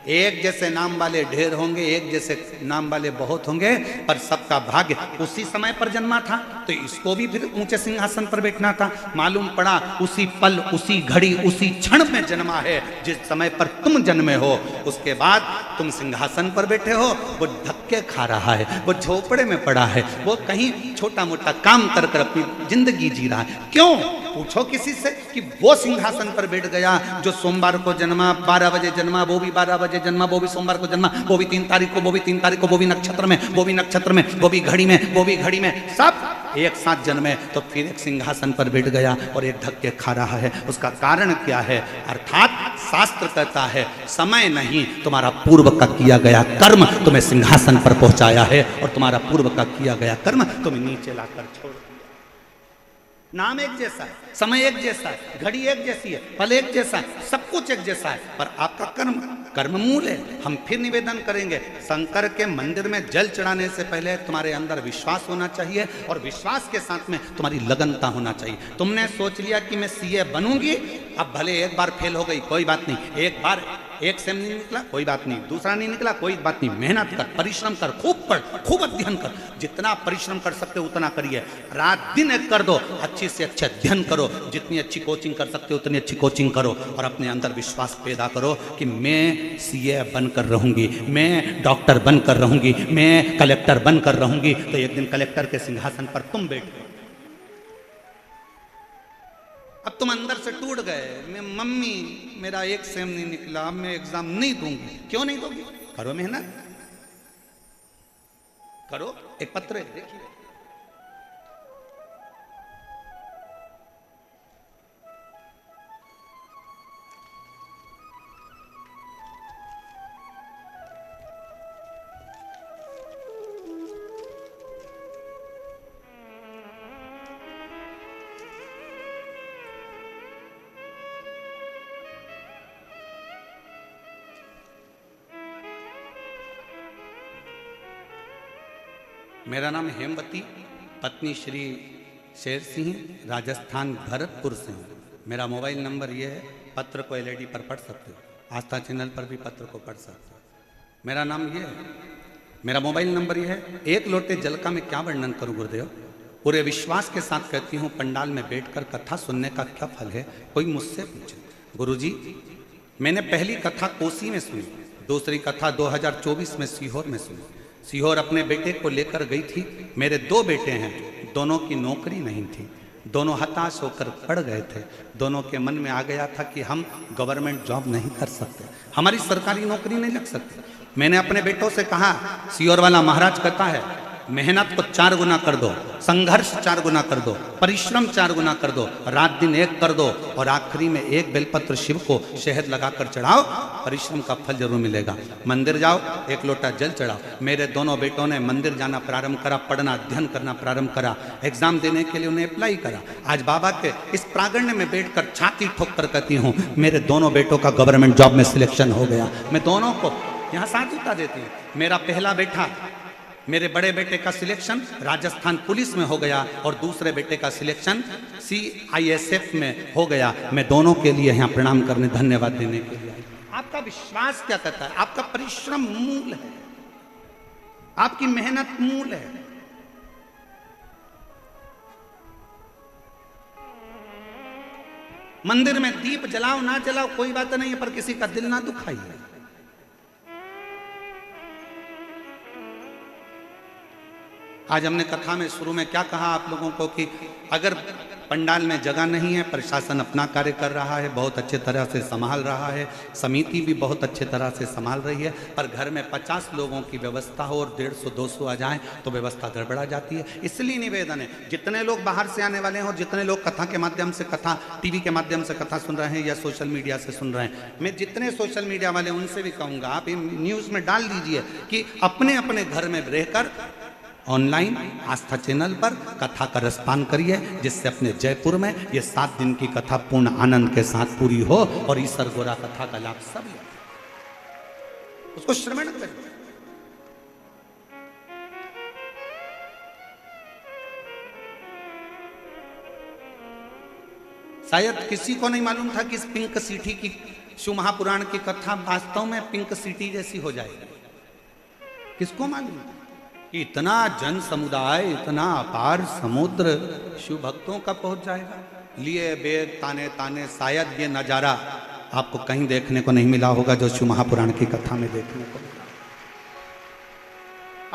एक जैसे नाम वाले ढेर होंगे, एक जैसे नाम वाले बहुत होंगे, पर सबका भाग्य उसी समय पर जन्मा था तो इसको भी फिर ऊंचे सिंहासन पर बैठना था। मालूम पड़ा उसी पल, उसी घड़ी, उसी क्षण में जन्मा है जिस समय पर तुम जन्मे हो। उसके बाद तुम सिंहासन पर बैठे हो, वो धक्के खा रहा है, वो झोपड़े में पड़ा है, वो कहीं छोटा मोटा काम कर कर अपनी जिंदगी जी रहा है। क्यों? पूछो किसी से कि वो सिंहासन पर बैठ गया जो सोमवार को जन्मा, 12 बजे जन्मा, वो भी 12 बजे जन्मा, वो भी सोमवार को जन्मा, वो भी 3 तारीख को, वो भी 3 तारीख को, वो भी नक्षत्र में, वो भी नक्षत्र में, वो भी घड़ी में, वो भी घड़ी में, सब एक साथ जन्मे। तो फिर एक सिंहासन पर बैठ गया और एक धक्के खा रहा है। उसका कारण क्या है? अर्थात शास्त्र कहता है समय नहीं, तुम्हारा पूर्व का किया गया कर्म तुम्हें सिंहासन पर पहुंचाया है और तुम्हारा पूर्व का किया गया कर्म तुम्हें नीचे लाकर छोड़। नाम एक जैसा है, समय एक जैसा है, घड़ी एक जैसी है, पल एक जैसा है, सब कुछ एक जैसा है, पर आपका कर्म, कर्म मूल है। हम फिर निवेदन करेंगे, शंकर के मंदिर में जल चढ़ाने से पहले तुम्हारे अंदर विश्वास होना चाहिए और विश्वास के साथ में तुम्हारी लगनता होना चाहिए। तुमने सोच लिया कि मैं सीए बनूंगी, अब भले एक बार फेल हो गई कोई बात नहीं, एक बार एक सेम नहीं निकला कोई बात नहीं, दूसरा नहीं निकला कोई बात नहीं, मेहनत कर, परिश्रम कर, खूब पढ़, खूब अध्ययन कर, जितना परिश्रम कर सकते हो उतना करिए, रात दिन एक कर दो, अच्छी से अच्छे अध्ययन करो, जितनी अच्छी कोचिंग कर सकते हो उतनी अच्छी कोचिंग करो और अपने अंदर विश्वास पैदा करो कि मैं सीए बनकर रहूंगी, मैं डॉक्टर बनकर रहूंगी, मैं कलेक्टर बनकर रहूंगी। तो एक दिन कलेक्टर के सिंहासन पर तुम बैठ गए। अब तुम अंदर से टूट गए, मैं मम्मी मेरा एक सेम नहीं निकला, अब मैं एग्जाम नहीं दूंगी। क्यों नहीं दोगी? करो मेहनत, करो। एक पत्र है, देखिए, मेरा नाम हेमवती, पत्नी श्री शेर सिंह, राजस्थान भरतपुर से हूँ। मेरा मोबाइल नंबर ये है, पत्र को एलईडी पर पढ़ सकते हो, आस्था चैनल पर भी पत्र को पढ़ सकते हो। मेरा नाम ये है, मेरा मोबाइल नंबर ये है। एक लोटे जल का मैं क्या वर्णन करूं गुरुदेव, पूरे विश्वास के साथ कहती हूँ, पंडाल में बैठकर कथा सुनने का क्या फल है, कोई मुझसे पूछे। गुरुजी, मैंने पहली कथा कोसी में सुनी, दूसरी कथा 2024 में सीहोर में सुनी। सीहोर अपने बेटे को लेकर गई थी। मेरे 2 बेटे हैं, दोनों की नौकरी नहीं थी, दोनों हताश होकर पड़ गए थे। दोनों के मन में आ गया था कि हम गवर्नमेंट जॉब नहीं कर सकते, हमारी सरकारी नौकरी नहीं लग सकती। मैंने अपने बेटों से कहा, सीहोर वाला महाराज कहता है मेहनत को 4 गुना कर दो, संघर्ष 4 गुना कर दो, परिश्रम 4 गुना कर दो, रात दिन एक कर दो, और आखिरी में 1 बेलपत्र शिव को शहद लगाकर चढ़ाओ, परिश्रम का फल जरूर मिलेगा। मंदिर जाओ, 1 लोटा जल चढ़ाओ। मेरे दोनों बेटों ने मंदिर जाना प्रारंभ करा, पढ़ना अध्ययन करना प्रारंभ करा, एग्जाम देने के लिए उन्हें अप्लाई करा। आज बाबा के इस प्रांगण में बैठकर छाती ठोक कर कहती हूँ, मेरे दोनों बेटों का गवर्नमेंट जॉब में सिलेक्शन हो गया। मैं दोनों को यहाँ साधुता देती हूँ। मेरा पहला बेटा, मेरे बड़े बेटे का सिलेक्शन राजस्थान पुलिस में हो गया, और दूसरे बेटे का सिलेक्शन CISF में हो गया। मैं दोनों के लिए यहाँ प्रणाम करने, धन्यवाद देने के लिए। आपका विश्वास क्या कहता है? आपका परिश्रम मूल है, आपकी मेहनत मूल है। मंदिर में दीप जलाओ ना जलाओ कोई बात नहीं है, पर किसी का दिल ना दुखाइए। आज हमने कथा में शुरू में क्या कहा आप लोगों को कि अगर पंडाल में जगह नहीं है, प्रशासन अपना कार्य कर रहा है, बहुत अच्छे तरह से संभाल रहा है, समिति भी बहुत अच्छे तरह से संभाल रही है, पर घर में 50 लोगों की व्यवस्था हो और 150-200 आ जाएं तो व्यवस्था गड़बड़ा जाती है। इसलिए निवेदन है, जितने लोग बाहर से आने वाले हैं और जितने लोग कथा के माध्यम से, कथा टीवी के माध्यम से कथा सुन रहे हैं या सोशल मीडिया से सुन रहे हैं, मैं जितने सोशल मीडिया वाले उनसे भी कहूँगा, आप न्यूज़ में डाल दीजिए कि अपने अपने घर में रहकर ऑनलाइन आस्था चैनल पर कथा का रसपान करिए, जिससे अपने जयपुर में ये 7 दिन की कथा पूर्ण आनंद के साथ पूरी हो और ईश्वर गोरा कथा का लाभ सब ले, उसको श्रवण करिए। शायद किसी को नहीं मालूम था कि इस पिंक सिटी की शिव महापुराण की कथा वास्तव में पिंक सिटी जैसी हो जाएगी। किसको मालूम था कि इतना जन समुदाय, इतना अपार समुद्र शिव भक्तों का पहुंच जाएगा। लिए बेग ताने ताने, शायद ये नजारा आपको कहीं देखने को नहीं मिला होगा जो शिव महापुराण की कथा में देखने को मिला।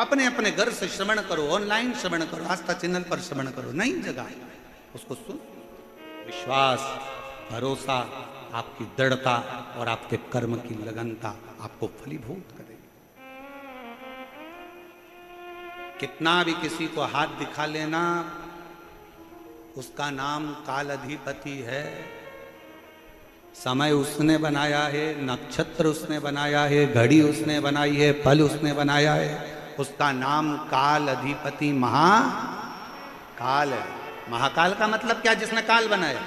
अपने अपने घर से श्रवण करो, ऑनलाइन श्रवण करो, आस्था चैनल पर श्रवण करो, नई जगह है, उसको सुन। विश्वास, भरोसा, आपकी दृढ़ता और आपके कर्म की लगनता आपको फलीभूत करेगी। कितना भी किसी को हाथ दिखा लेना, उसका नाम काल अधिपति है। समय उसने बनाया है, नक्षत्र उसने बनाया है, घड़ी उसने बनाई है, पल उसने बनाया है, उसका नाम काल अधिपति महाकाल है। महाकाल का मतलब क्या? जिसने काल बनाया।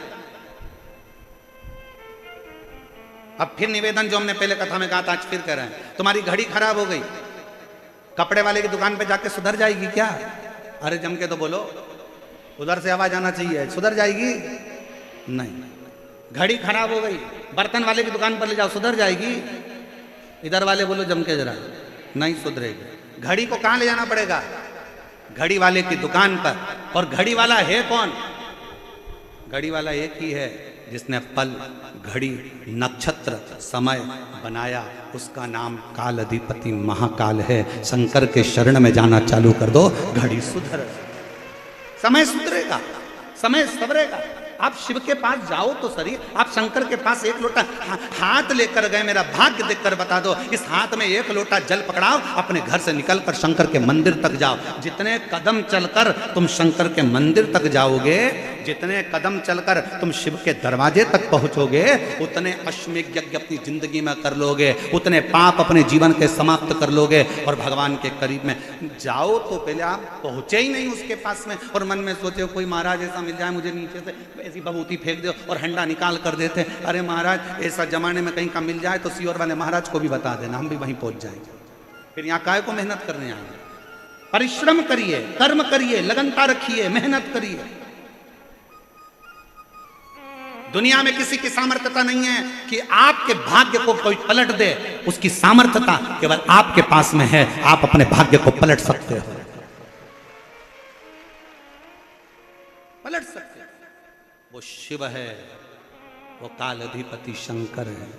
अब फिर निवेदन जो हमने पहले कथा में कहा था, आज फिर कह रहे हैं, तुम्हारी घड़ी खराब हो गई, कपड़े वाले की दुकान पे जाके सुधर जाएगी क्या? अरे जम के तो बोलो, उधर से आवाज आना चाहिए, सुधर जाएगी? नहीं। घड़ी खराब हो गई, बर्तन वाले की दुकान पर ले जाओ, सुधर जाएगी? इधर वाले बोलो जम के जरा, नहीं सुधरेगी। घड़ी को कहां ले जाना पड़ेगा? घड़ी वाले की दुकान पर। और घड़ी वाला है कौन? घड़ी वाला एक ही है जिसने पल, घड़ी, नक्षत्र, समय बनाया, उसका नाम काल अधिपति महाकाल है। शंकर के शरण में जाना चालू कर दो, घड़ी सुधर, समय सुधरेगा, समय सवरेगा। आप शिव के पास जाओ तो सही, आप शंकर के पास एक लोटा हाथ लेकर गए, मेरा भाग्य देखकर बता दो, इस हाथ में एक लोटा जल पकड़ाओ, अपने घर से निकलकर शंकर के मंदिर तक जाओ। जितने कदम चलकर तुम शंकर के मंदिर तक जाओगे, जितने कदम चलकर तुम शिव के दरवाजे तक पहुंचोगे, उतने अश्वमेध यज्ञ अपनी जिंदगी में कर लोगे, उतने पाप अपने जीवन के समाप्त कर लोगे और भगवान के करीब में जाओ। तो पहले आप पहुंचे ही नहीं उसके पास में और मन में सोचे कोई महाराज ऐसा मिल जाए मुझे, नीचे से ऐसी बबूती फेंक दो और हंडा निकाल कर देते। अरे महाराज ऐसा जमाने में कहीं का मिल जाए तो सीहोर वाले महाराज को भी बता देना, हम भी वहीं पहुंच जाएंगे। फिर यहाँ काय को मेहनत करने आएंगे? परिश्रम करिए, कर्म करिए, लगनता रखिए, मेहनत करिए। दुनिया में किसी की सामर्थ्यता नहीं है कि आपके भाग्य को कोई पलट दे। उसकी सामर्थ्यता केवल आपके पास में है। आप अपने भाग्य को पलट सकते हो, पलट सकते हो। वो शिव है, वो काल अधिपति शंकर है।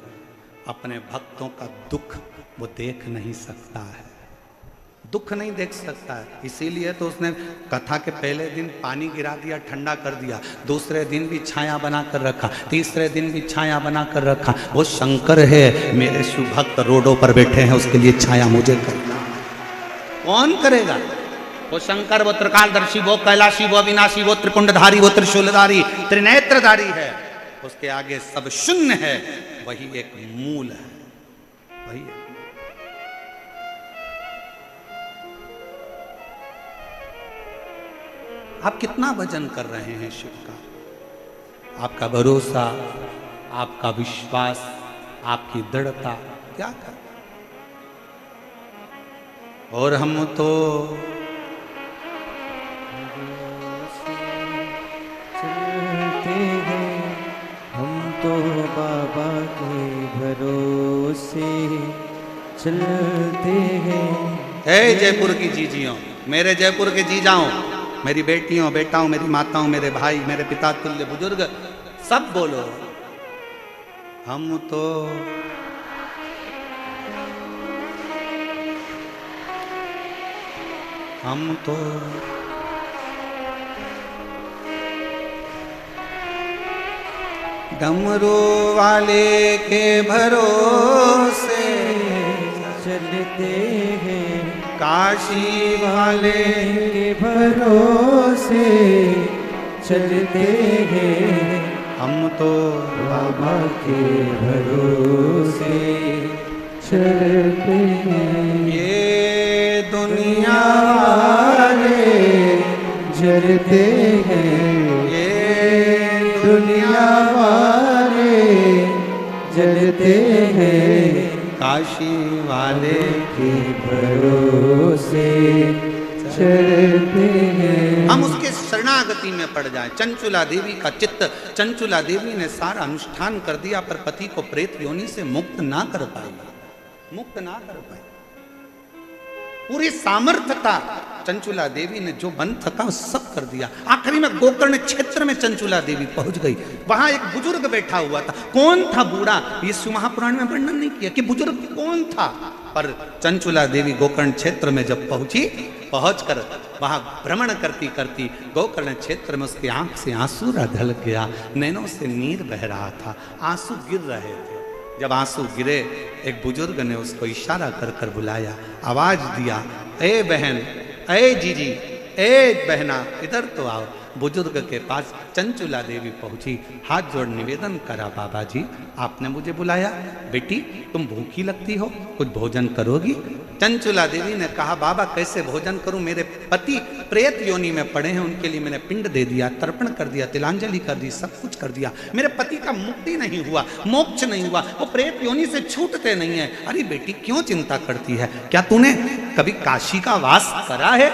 अपने भक्तों का दुख वो देख नहीं सकता है, दुख नहीं देख सकता है। इसीलिए तो उसने कथा के पहले दिन पानी गिरा दिया, ठंडा कर दिया, दूसरे दिन भी छाया बना कर रखा, तीसरे दिन भी छाया बना कर रखा। वो शंकर है, मेरे शिव भक्त रोडों पर बैठे हैं, उसके लिए छाया मुझे करना। कौन करेगा? वो शंकर, वो त्रिकालदर्शी, वो कैलाशी, वो अविनाशी, वो त्रिपुंडधारी, वो त्रिशूलधारी, त्रिनेत्रधारी है। उसके आगे सब शून्य है। वही एक मूल है, वही है। आप कितना भजन कर रहे हैं शिव का? आपका भरोसा, आपका विश्वास, आपकी दृढ़ता क्या कर? और हम तो चलते हैं, हम तो बाबा के भरोसे चलते हैं। हे जयपुर की जीजियों, मेरे जयपुर के जीजाओं, मेरी बेटियों, बेटाओं, मेरी माताओं, मेरे भाई, मेरे पिता तुल्य बुजुर्ग, सब बोलो, हम तो डमरू वाले के भरोसे चलते हैं, काशी वाले के भरोसे चलते हैं। हम तो बाबा के भरोसे चलते हैं। ये दुनिया वाले जलते हैं, ये दुनिया वाले जलते हैं। काशी वाले के भरोसे चलते हैं। हम उसके शरणागति में पड़ जाएं। चंचुला देवी का चित्त, चंचुला देवी ने सारा अनुष्ठान कर दिया पर पति को प्रेत योनि से मुक्त ना कर पाई, मुक्त ना कर पाई। पूरी सामर्थ्यता चंचुला देवी ने जो बन सका वो सब कर दिया। आखिरी में गोकर्ण क्षेत्र में चंचुला देवी पहुंच गई। वहां एक बुजुर्ग बैठा हुआ था। कौन था बूढ़ा? ये शिव महापुराण में वर्णन नहीं किया कि बुजुर्ग कौन था, पर चंचुला देवी गोकर्ण क्षेत्र में जब पहुंची, पहुंचकर वहां भ्रमण करती करती गोकर्ण क्षेत्र में उसकी आंख से आंसू ढल गया, नैनों से नीर बह रहा था, आंसू गिर रहे थे। जब आंसू गिरे, एक बुजुर्ग ने उसको इशारा कर कर बुलाया, आवाज दिया, ए बहन, ए जीजी, ए बहना, इधर तो आओ। बुजुर्ग के पास चंचुला देवी पहुंची, हाथ जोड़ निवेदन करा, बाबा जी आपने मुझे बुलाया, बेटी तुम भूखी लगती हो, कुछ भोजन करोगी? चंचुला देवी ने कहा, बाबा कैसे भोजन करूं, मेरे पति प्रेत योनि में पड़े हैं, उनके लिए मैंने पिंड दे दिया, तर्पण कर दिया, तिलांजलि कर दी, सब कुछ कर दिया, मेरे पति का मुक्ति नहीं हुआ, मोक्ष नहीं हुआ, वो प्रेत योनि से छूटते नहीं है। अरे बेटी क्यों चिंता करती है? क्या तूने कभी काशी का वास करा है?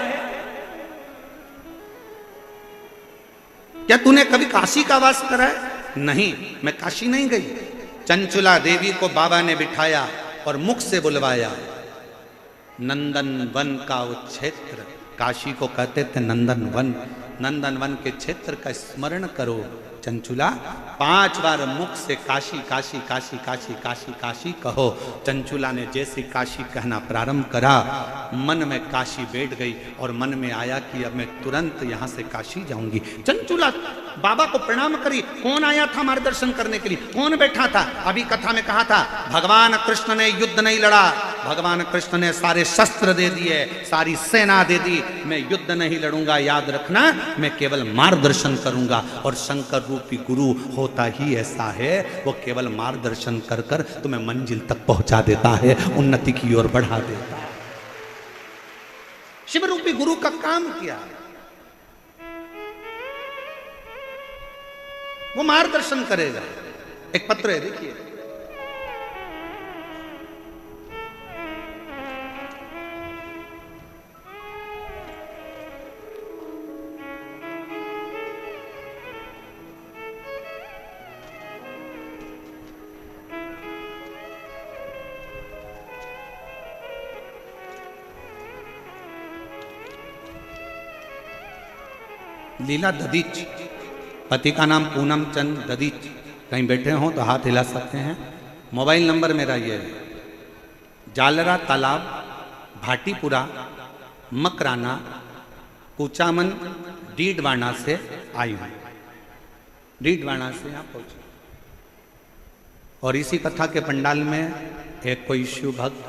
क्या तूने कभी काशी का वास करा है? नहीं, मैं काशी नहीं गई। चंचुला देवी को बाबा ने बिठाया और मुख से बुलवाया। नंदन वन का वो क्षेत्र, काशी को कहते थे नंदन वन, नंदन वन के क्षेत्र का स्मरण करो। चंचुला 5 बार मुख से काशी काशी काशी काशी काशी काशी कहो। चंचुला ने जैसे काशी कहना प्रारंभ करा, मन में काशी बैठ गई और मन में आया कि अब मैं तुरंत यहाँ से काशी जाऊंगी। चंचुला बाबा को प्रणाम करी। कौन आया था मार्गदर्शन करने के लिए? कौन बैठा था? अभी कथा में कहा था, भगवान कृष्ण ने युद्ध नहीं लड़ा, भगवान कृष्ण ने सारे शस्त्र दे दिए, सारी सेना दे दी, मैं युद्ध नहीं लड़ूंगा, याद रखना, मैं केवल मार्गदर्शन करूंगा। और शंकर रूपी गुरु होता ही ऐसा है, वो केवल मार्गदर्शन कर कर तुम्हें मंजिल तक पहुंचा देता है, उन्नति की ओर बढ़ा देता है। शिव रूपी गुरु का काम क्या? वो मार्गदर्शन करेगा। एक पत्र है, देखिए, लीला ददीच, पति का नाम पूनम चंद ददीच। कहीं बैठे हों तो हाथ हिला सकते हैं। मोबाइल नंबर मेरा ये है, जालरा तालाब, भाटीपुरा, मकराना, कुचामन, डीडवाना से आई हूँ। डीडवाना से यहाँ पहुँची। और इसी कथा के पंडाल में एक कोई शिव भक्त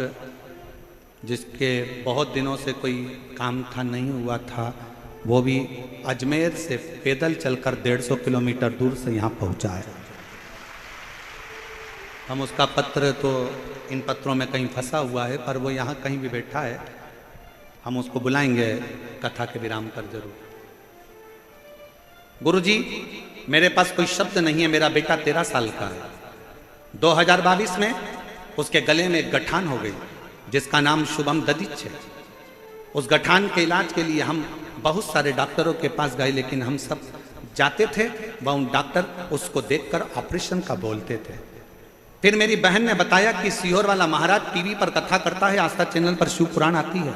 जिसके बहुत दिनों से कोई काम था, नहीं हुआ था, वो भी अजमेर से पैदल चलकर 150 किलोमीटर दूर से यहाँ पहुँचा है। हम उसका पत्र तो इन पत्रों में कहीं फंसा हुआ है, पर वो यहाँ कहीं भी बैठा है, हम उसको बुलाएंगे कथा के विराम पर जरूर। गुरुजी, मेरे पास कोई शब्द नहीं है, मेरा बेटा 13 साल का है। 2022 में उसके गले में एक गठान हो गई जिसका नाम शुभम ददीच है। उस गठान के इलाज के लिए हम बहुत सारे डॉक्टरों के पास गए, लेकिन हम सब जाते थे, वह डॉक्टर उसको देखकर ऑपरेशन का बोलते थे। फिर मेरी बहन ने बताया कि सीहोर वाला महाराज टीवी पर कथा करता है, आस्था चैनल पर शिव पुराण आती है,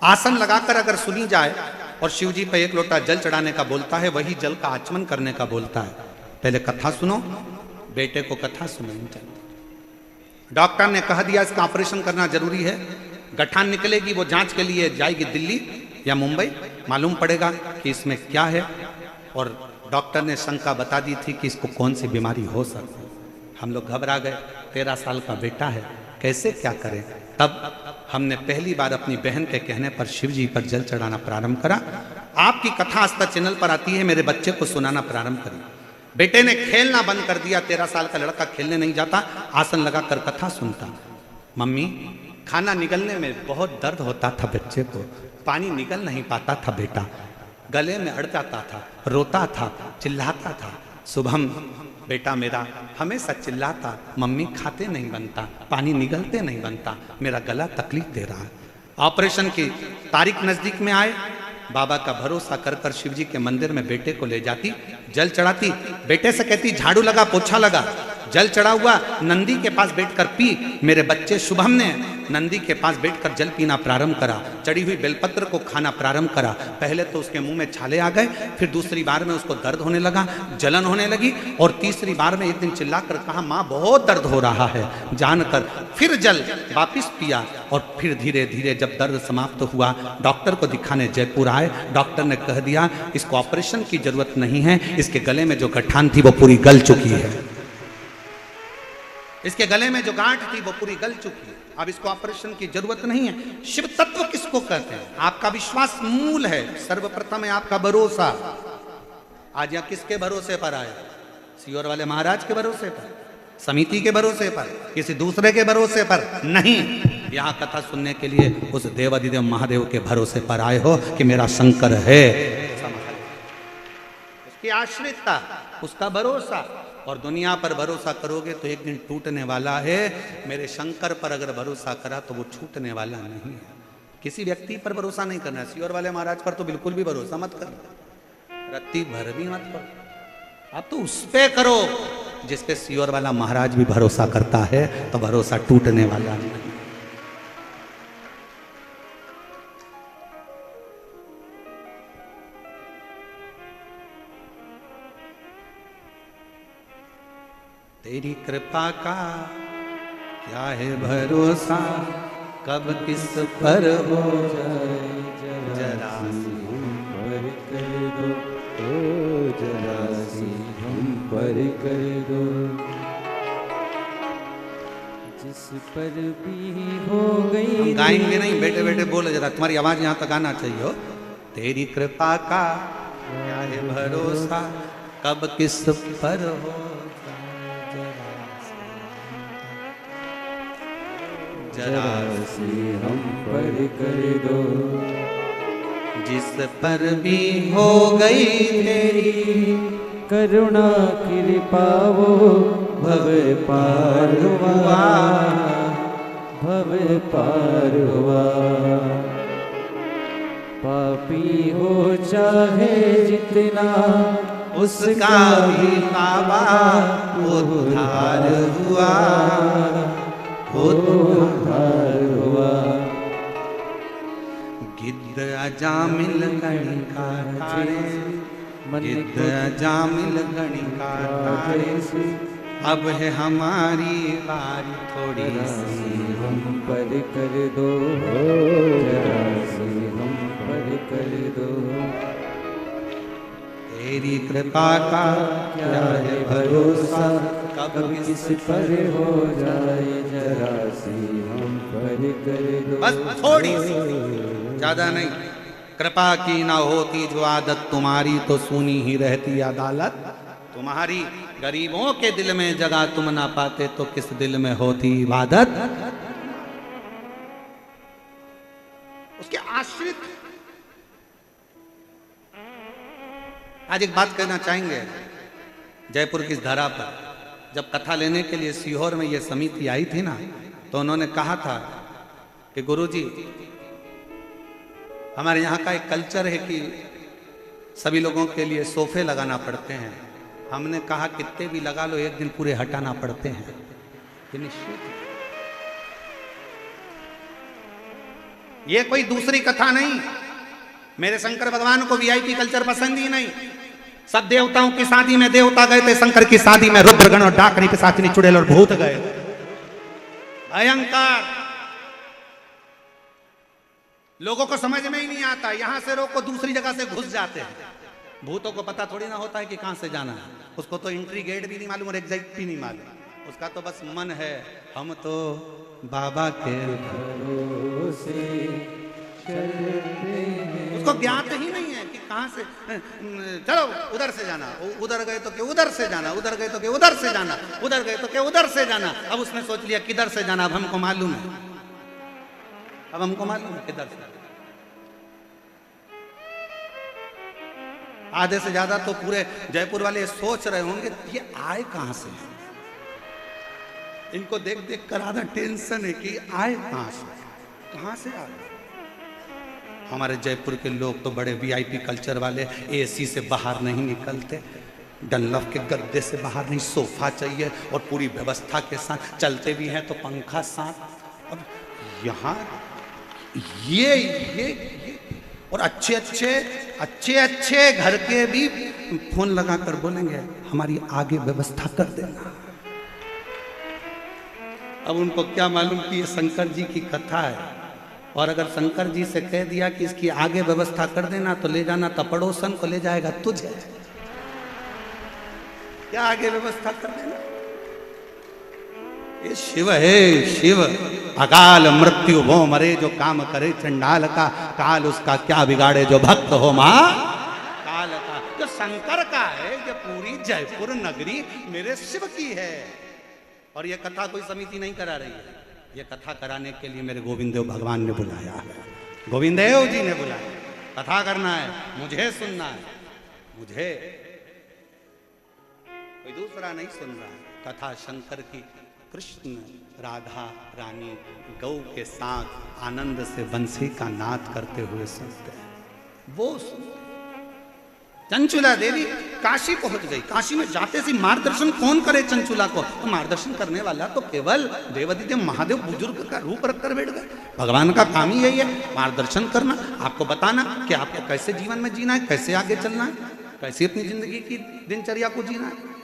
आसन लगाकर अगर सुनी जाए और शिव जी पर 1 लोटा जल चढ़ाने का बोलता है, वही जल का आचमन करने का बोलता है। पहले कथा सुनो, बेटे को कथा सुनानी चाहिए। डॉक्टर ने कह दिया इसका ऑपरेशन करना जरूरी है, गठान निकलेगी, वो जांच के लिए जाएगी दिल्ली या मुंबई, मालूम पड़ेगा कि इसमें क्या है। और डॉक्टर ने शंका बता दी थी कि इसको कौन सी बीमारी हो सकती है। हम लोग घबरा गए, 13 साल का बेटा है, कैसे क्या करें। तब हमने पहली बार अपनी बहन के कहने पर शिव जी पर जल चढ़ाना प्रारंभ करा। आपकी कथा आस्था चैनल पर आती है, मेरे बच्चे को सुनाना प्रारंभ करी। बेटे ने खेलना बंद कर दिया, 13 साल का लड़का खेलने नहीं जाता, आसन लगाकर कथा सुनता। मम्मी, खाना निगलने में बहुत दर्द होता था बच्चे को, पानी निगल नहीं पाता था बेटा, गले में अड़ जाता था, रोता था, चिल्लाता था। शुभम बेटा मेरा हमेशा चिल्लाता, मम्मी खाते नहीं बनता, पानी निगलते नहीं बनता, मेरा गला तकलीफ दे रहा है। ऑपरेशन की तारीख नजदीक में आए, बाबा का भरोसा कर कर शिव जी के मंदिर में बेटे को ले जाती, जल चढ़ाती, बेटे से कहती झाड़ू लगा, पोछा लगा। जल चढ़ा हुआ नंदी के पास बैठकर पी। मेरे बच्चे शुभम ने नंदी के पास बैठकर जल पीना प्रारंभ करा, चढ़ी हुई बेलपत्र को खाना प्रारंभ करा। पहले तो उसके मुंह में छाले आ गए, फिर दूसरी बार में उसको दर्द होने लगा, जलन होने लगी, और तीसरी बार में एक दिन चिल्लाकर कहा माँ बहुत दर्द हो रहा है। जानकर फिर जल वापिस पिया, और फिर धीरे धीरे जब दर्द समाप्त हुआ, डॉक्टर को दिखाने जयपुर आए। डॉक्टर ने कह दिया इसको ऑपरेशन की जरूरत नहीं है, इसके गले में जो गठान थी वो पूरी गल चुकी है, इसके गले में जो गांठ थी वो पूरी गल चुकी है, अब इसको ऑपरेशन की जरूरत नहीं है। शिव तत्व किसको कहते हैं? आपका विश्वास मूल है, सर्वप्रथम है आपका भरोसा। आज यहाँ किसके भरोसे पर आए? सीहोर वाले महाराज के भरोसे पर, समिति के भरोसे पर, किसी दूसरे के भरोसे पर नहीं। यहाँ कथा सुनने के लिए उस देवाधिदेव महादेव के भरोसे पर आए हो कि मेरा शंकर है, उसकी आश्रितता, उसका भरोसा। और दुनिया पर भरोसा करोगे तो एक दिन टूटने वाला है, मेरे शंकर पर अगर भरोसा करा तो वो छूटने वाला नहीं है। किसी व्यक्ति पर भरोसा नहीं करना है। सीहोर वाले महाराज पर तो बिल्कुल भी भरोसा मत करो, रत्ती भर भी मत करो, आप तो उस पे करो जिस पे सीहोर वाला महाराज भी भरोसा करता है, तो भरोसा टूटने वाला नहीं। तेरी कृपा का क्या है भरोसा, कब किस पर हो जाए जरा पर कर दो, ओ जरा सी हम पर कर दो। जिस पर भी हो गई। हम गाएंगे नहीं, बैठे बैठे बोले जरा, तुम्हारी आवाज यहाँ तक आना चाहिए हो। तेरी कृपा का क्या है भरोसा, कब किस पर हो जरा सी हम पर कर दो। जिस पर भी हो गई तेरी करुणा कृपा वो भव पार हुआ, भव पार हुआ। पापी हो चाहे जितना उसका भी बाबा उद्धार हुआ, उद्धार हुआ। गिद्ध अजामिल गणिका तारे, गिद्ध अजामिल गणिका तारे, अब है हमारी बारी थोड़ी सी, हम पर कर दो जरा सी, हम पर कर दो। तेरी कृपा का क्या है भरोसा, कब किस पर हो जाए जरा सी, हम पर कर दो। बस थोड़ी सी, ज्यादा नहीं। कृपा की ना होती जो आदत तुम्हारी, तो सुनी ही रहती अदालत तुम्हारी। गरीबों के दिल में जगह तुम ना पाते, तो किस दिल में होती इबादत। उसके आश्रित आज एक बात कहना चाहेंगे। जयपुर की इस धरा पर जब कथा लेने के लिए सीहोर में ये समिति आई थी ना, तो उन्होंने कहा था कि गुरुजी, हमारे यहाँ का एक कल्चर है कि सभी लोगों के लिए सोफे लगाना पड़ते हैं। हमने कहा कितने भी लगा लो, एक दिन पूरे हटाना पड़ते हैं। ये निश्चित है। ये कोई दूसरी कथा नहीं। मेरे शंकर भगवान को वीआईपी कल्चर पसंद ही नहीं। सब देवताओं की शादी में देवता गए थे, शंकर की शादी में रुद्रगण और डाकनी पिशाचिनी चुड़ैल और भूत गए। भयंकर, लोगों को समझ में ही नहीं आता। यहां से रोको, दूसरी जगह से घुस जाते हैं। भूतों को पता थोड़ी ना होता है कि कहां से जाना है। उसको तो एंट्री गेट भी नहीं मालूम और एग्जिट भी नहीं मालूम। उसका तो बस मन है, हम तो बाबा के भरोसे चलते हैं। उसको ज्ञात ही नहीं है कि कहां से, चलो उधर से जाना, उधर गए तो क्या उधर से जाना, उधर गए तो क्या उधर से जाना, उधर गए तो क्या उधर से जाना। अब उसने सोच लिया किधर से जाना, अब हमको मालूम है, अब हमको मालूम है किधर से। आधे से ज्यादा तो पूरे जयपुर वाले सोच रहे होंगे ये आए कहां से। इनको देख देख कर आधा टेंशन है कि आए कहां से आए। हमारे जयपुर के लोग तो बड़े वीआईपी कल्चर वाले, एसी से बाहर नहीं निकलते, डनलफ के गद्दे से बाहर नहीं, सोफा चाहिए और पूरी व्यवस्था के साथ। चलते भी हैं तो पंखा साथ। अब यहाँ ये और अच्छे अच्छे घर के भी फोन लगा कर बोलेंगे हमारी आगे व्यवस्था कर देना। अब उनको क्या मालूम कि ये शंकर जी की कथा है। और अगर शंकर जी से कह दिया कि इसकी आगे व्यवस्था कर देना, तो ले जाना तो पड़ोसन को ले जाएगा तुझे। क्या आगे व्यवस्था कर देना। ये शिव है, शिव। अकाल मृत्यु वो मरे जो काम करे चंडाल का, काल उसका क्या बिगाड़े जो भक्त हो मां काल का। जो शंकर का है, जो पूरी जयपुर नगरी मेरे शिव की है। और ये कथा कोई समिति नहीं करा रही है, ये कथा कराने के लिए मेरे गोविंद देव भगवान ने बुलाया है। गोविंद देव जी ने बुलाया। कथा करना है, मुझे सुनना है, मुझे, कोई दूसरा नहीं सुन रहा है। कथा शंकर की, कृष्ण राधा रानी गौ के साथ आनंद से बंसी का नाद करते हुए सुनते हैं। वो चंचुला देवी काशी पहुंच गई। काशी में जाते से मार्गदर्शन कौन करे चंचुला को। तो मार्गदर्शन करने वाला तो केवल देवादिदेव महादेव बुजुर्ग का रूप रखकर बैठ गए। भगवान का काम ही यही है, मार्गदर्शन करना, आपको बताना कि आपको कैसे जीवन में जीना है, कैसे आगे चलना है, कैसे अपनी जिंदगी की दिनचर्या को जीना है।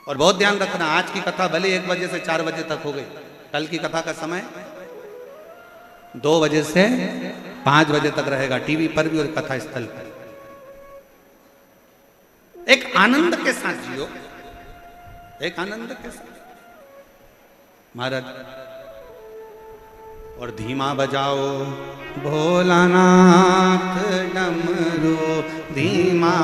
और बहुत ध्यान रखना, आज की कथा भले 1 बजे से 4 बजे तक हो गई, कल की कथा का समय 2 बजे से 5 बजे तक रहेगा, टीवी पर भी और कथा स्थल पर। एक आनंद के साथ जियो, एक आनंद के साथ। महाराज, और धीमा बजाओ भोलानाथ डमरू, धीमा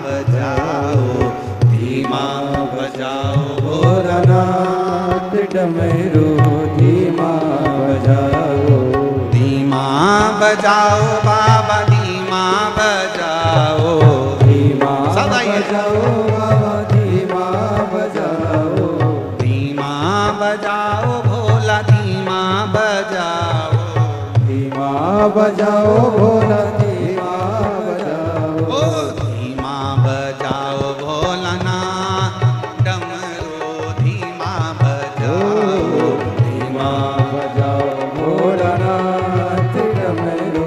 बजाओ, धीमा बजाओ भोलानाथ डमरू, धीमा बजाओ, धीमा बजाओ बाबा, धीमा बजाओ, धीमा सब आइए। बजाओ बाबा, धीमा बजाओ, धीमा बजाओ भोला, धीमा बजाओ, धीमा बजाओ भोला, धीमा बजाओ, ओ धीमा बजाओ भोलानाथ डमरू, धीमा बजाओ, धीमा बजाओ भोलानाथ डमरू,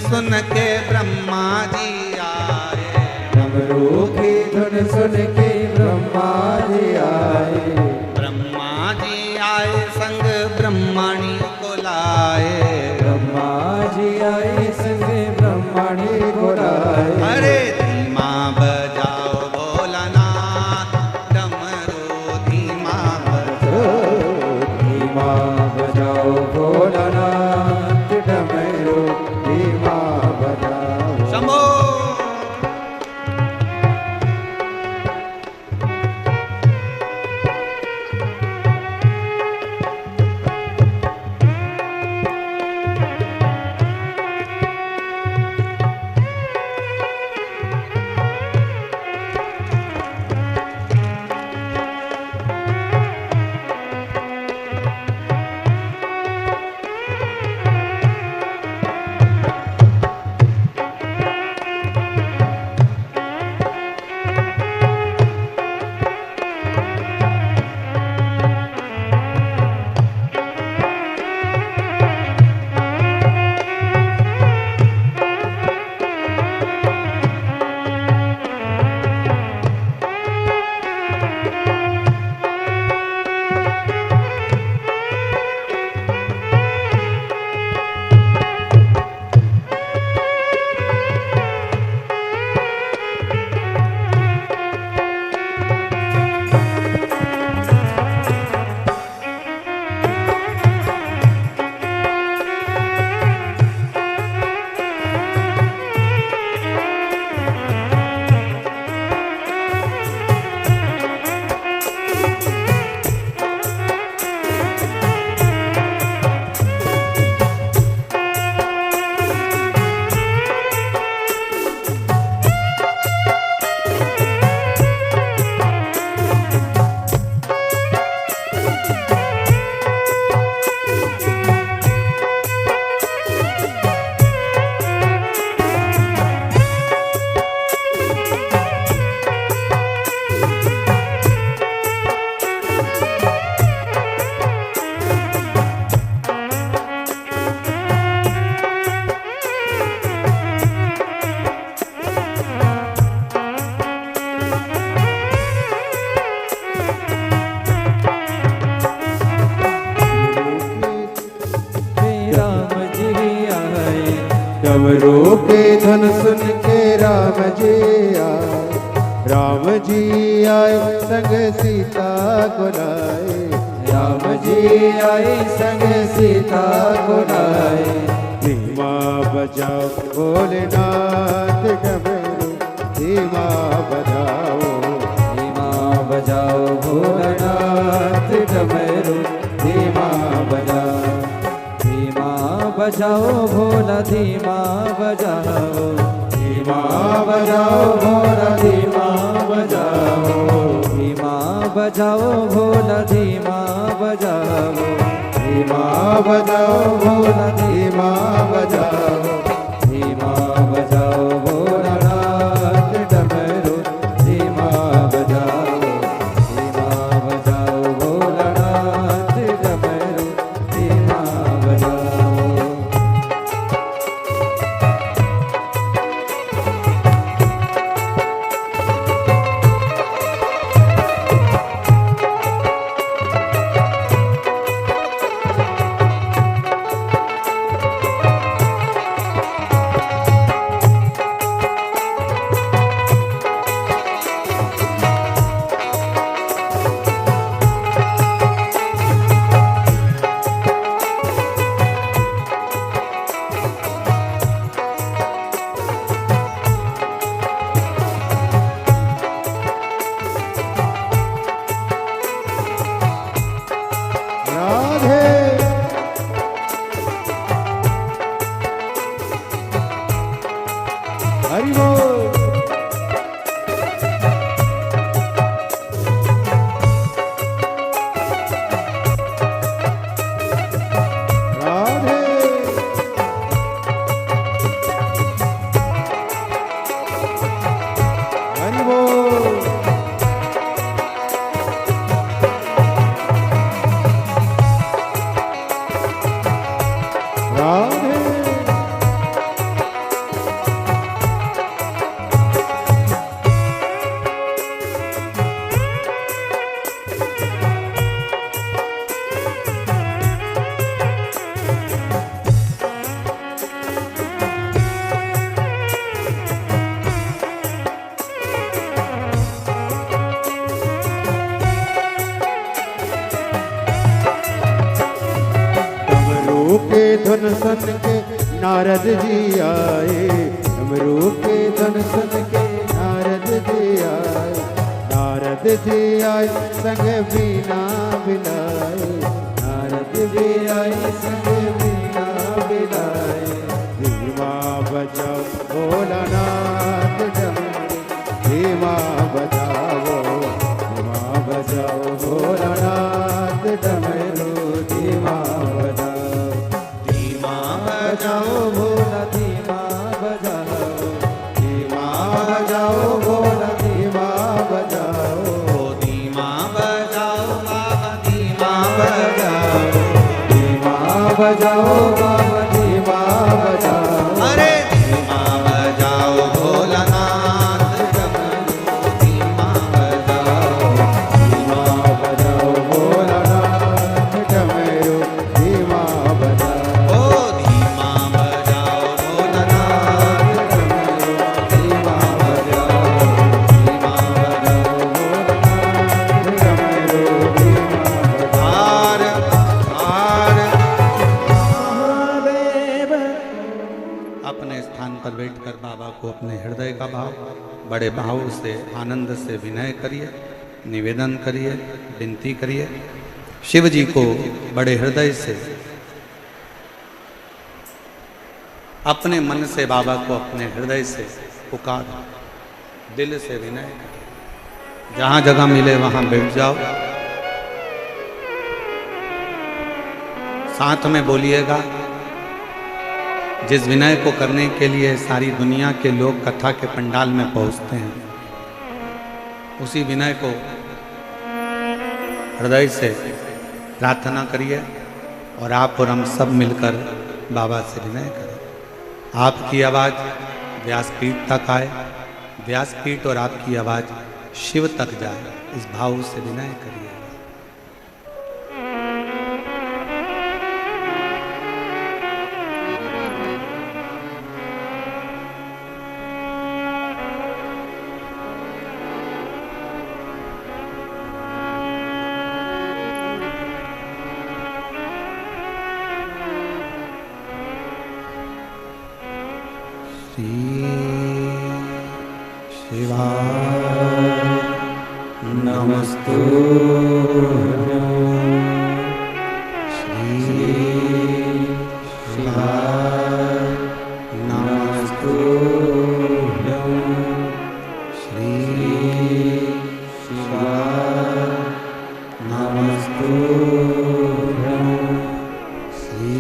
सुन के ब्रह्मा जी आए। डमरू की धुन सुन के ब्रह्मा जी आए। ब्रह्मा जी आए संग ब्रह्मणी को लाए। ब्रह्मा जी आए संग ब्रह्मणी को लाए। अरे धीमा बजाओ भोलानाथ डमरू धीमा बजाओ। धीमा बजाओ भोलानाथ डमरू धीमा बजाओ। शंभो। डमरू के धुन सुन के राम जी आए। राम जी आए संग सीता को लाए। राम जी आए संग सीता को लाए। धीमा बजाओ भोलेनाथ डमरू धीमा बजाओ। धीमा बजाओ भोलेनाथ डमरू धीमा बजाओ। धीमा बजाओ भोला धीमा बजाओ। धीमा बजाओ भोला धीमा बजाओ। धीमा बजाओ भोला धीमा बजाओ। धीमा बजाओ भोला धीमा बजाओ। धीमा बजाओ भोलानाथ डमरू धीमा बजाओ। धीमा बजाओ भोलानाथ डमरू धीमा बजाओ। हरि बोल। राधे हरि बोल। राधे धुन सुन के नारद जी आए, डमरू के धुन सुन के नारद जी आए, नारद जी आए संग बीना बिलाए, नारद जी आए संग बीना बिलाए। धीमा बजाओ भोलानाथ डमरू, धीमा बजाओ, धीमा बजाओ भोलानाथ डमरू, धीमा बजाओ, धीमा बजाओ भोला, धीमा बजाओ, धीमा बजाओ भोला, धीमा बजाओ, धीमा बजाओ बाबा, धीमा बजाओ, धीमा बजाओ बाबा, धीमा बजाओ। अरे धीमा बजाओ भोलानाथ डमरू, धीमा बजाओ, धीमा बजाओ भोलानाथ डमरू, धीमा बजाओ, ओ धीमा बजाओ भोलानाथ डमरू, धीमा बजाओ, धीमा बजाओ भोलानाथ डमरू, धीमा बजाओ। हार हार। महादेव अपने स्थान पर बैठकर बाबा को अपने हृदय का भाव बड़े भाव से आनंद से विनय करिए, निवेदन करिए, विनती करिए। शिव जी को बड़े हृदय से अपने मन से बाबा को अपने हृदय से पुकार, दिल से विनय करिए। जहां जगह मिले वहां बैठ जाओ, साथ में बोलिएगा। जिस विनय को करने के लिए सारी दुनिया के लोग कथा के पंडाल में पहुंचते हैं, उसी विनय को हृदय से प्रार्थना करिए और आप और हम सब मिलकर बाबा से विनय करें। आपकी आवाज़ व्यासपीठ तक आए, व्यासपीठ और आपकी आवाज़ शिव तक जाए, इस भाव से विनय करिए। शिवाय नमस्तुभ्यं, श्री शिवाय नमस्तुभ्यं, श्री शिवाय नमस्तुभ्यं, श्री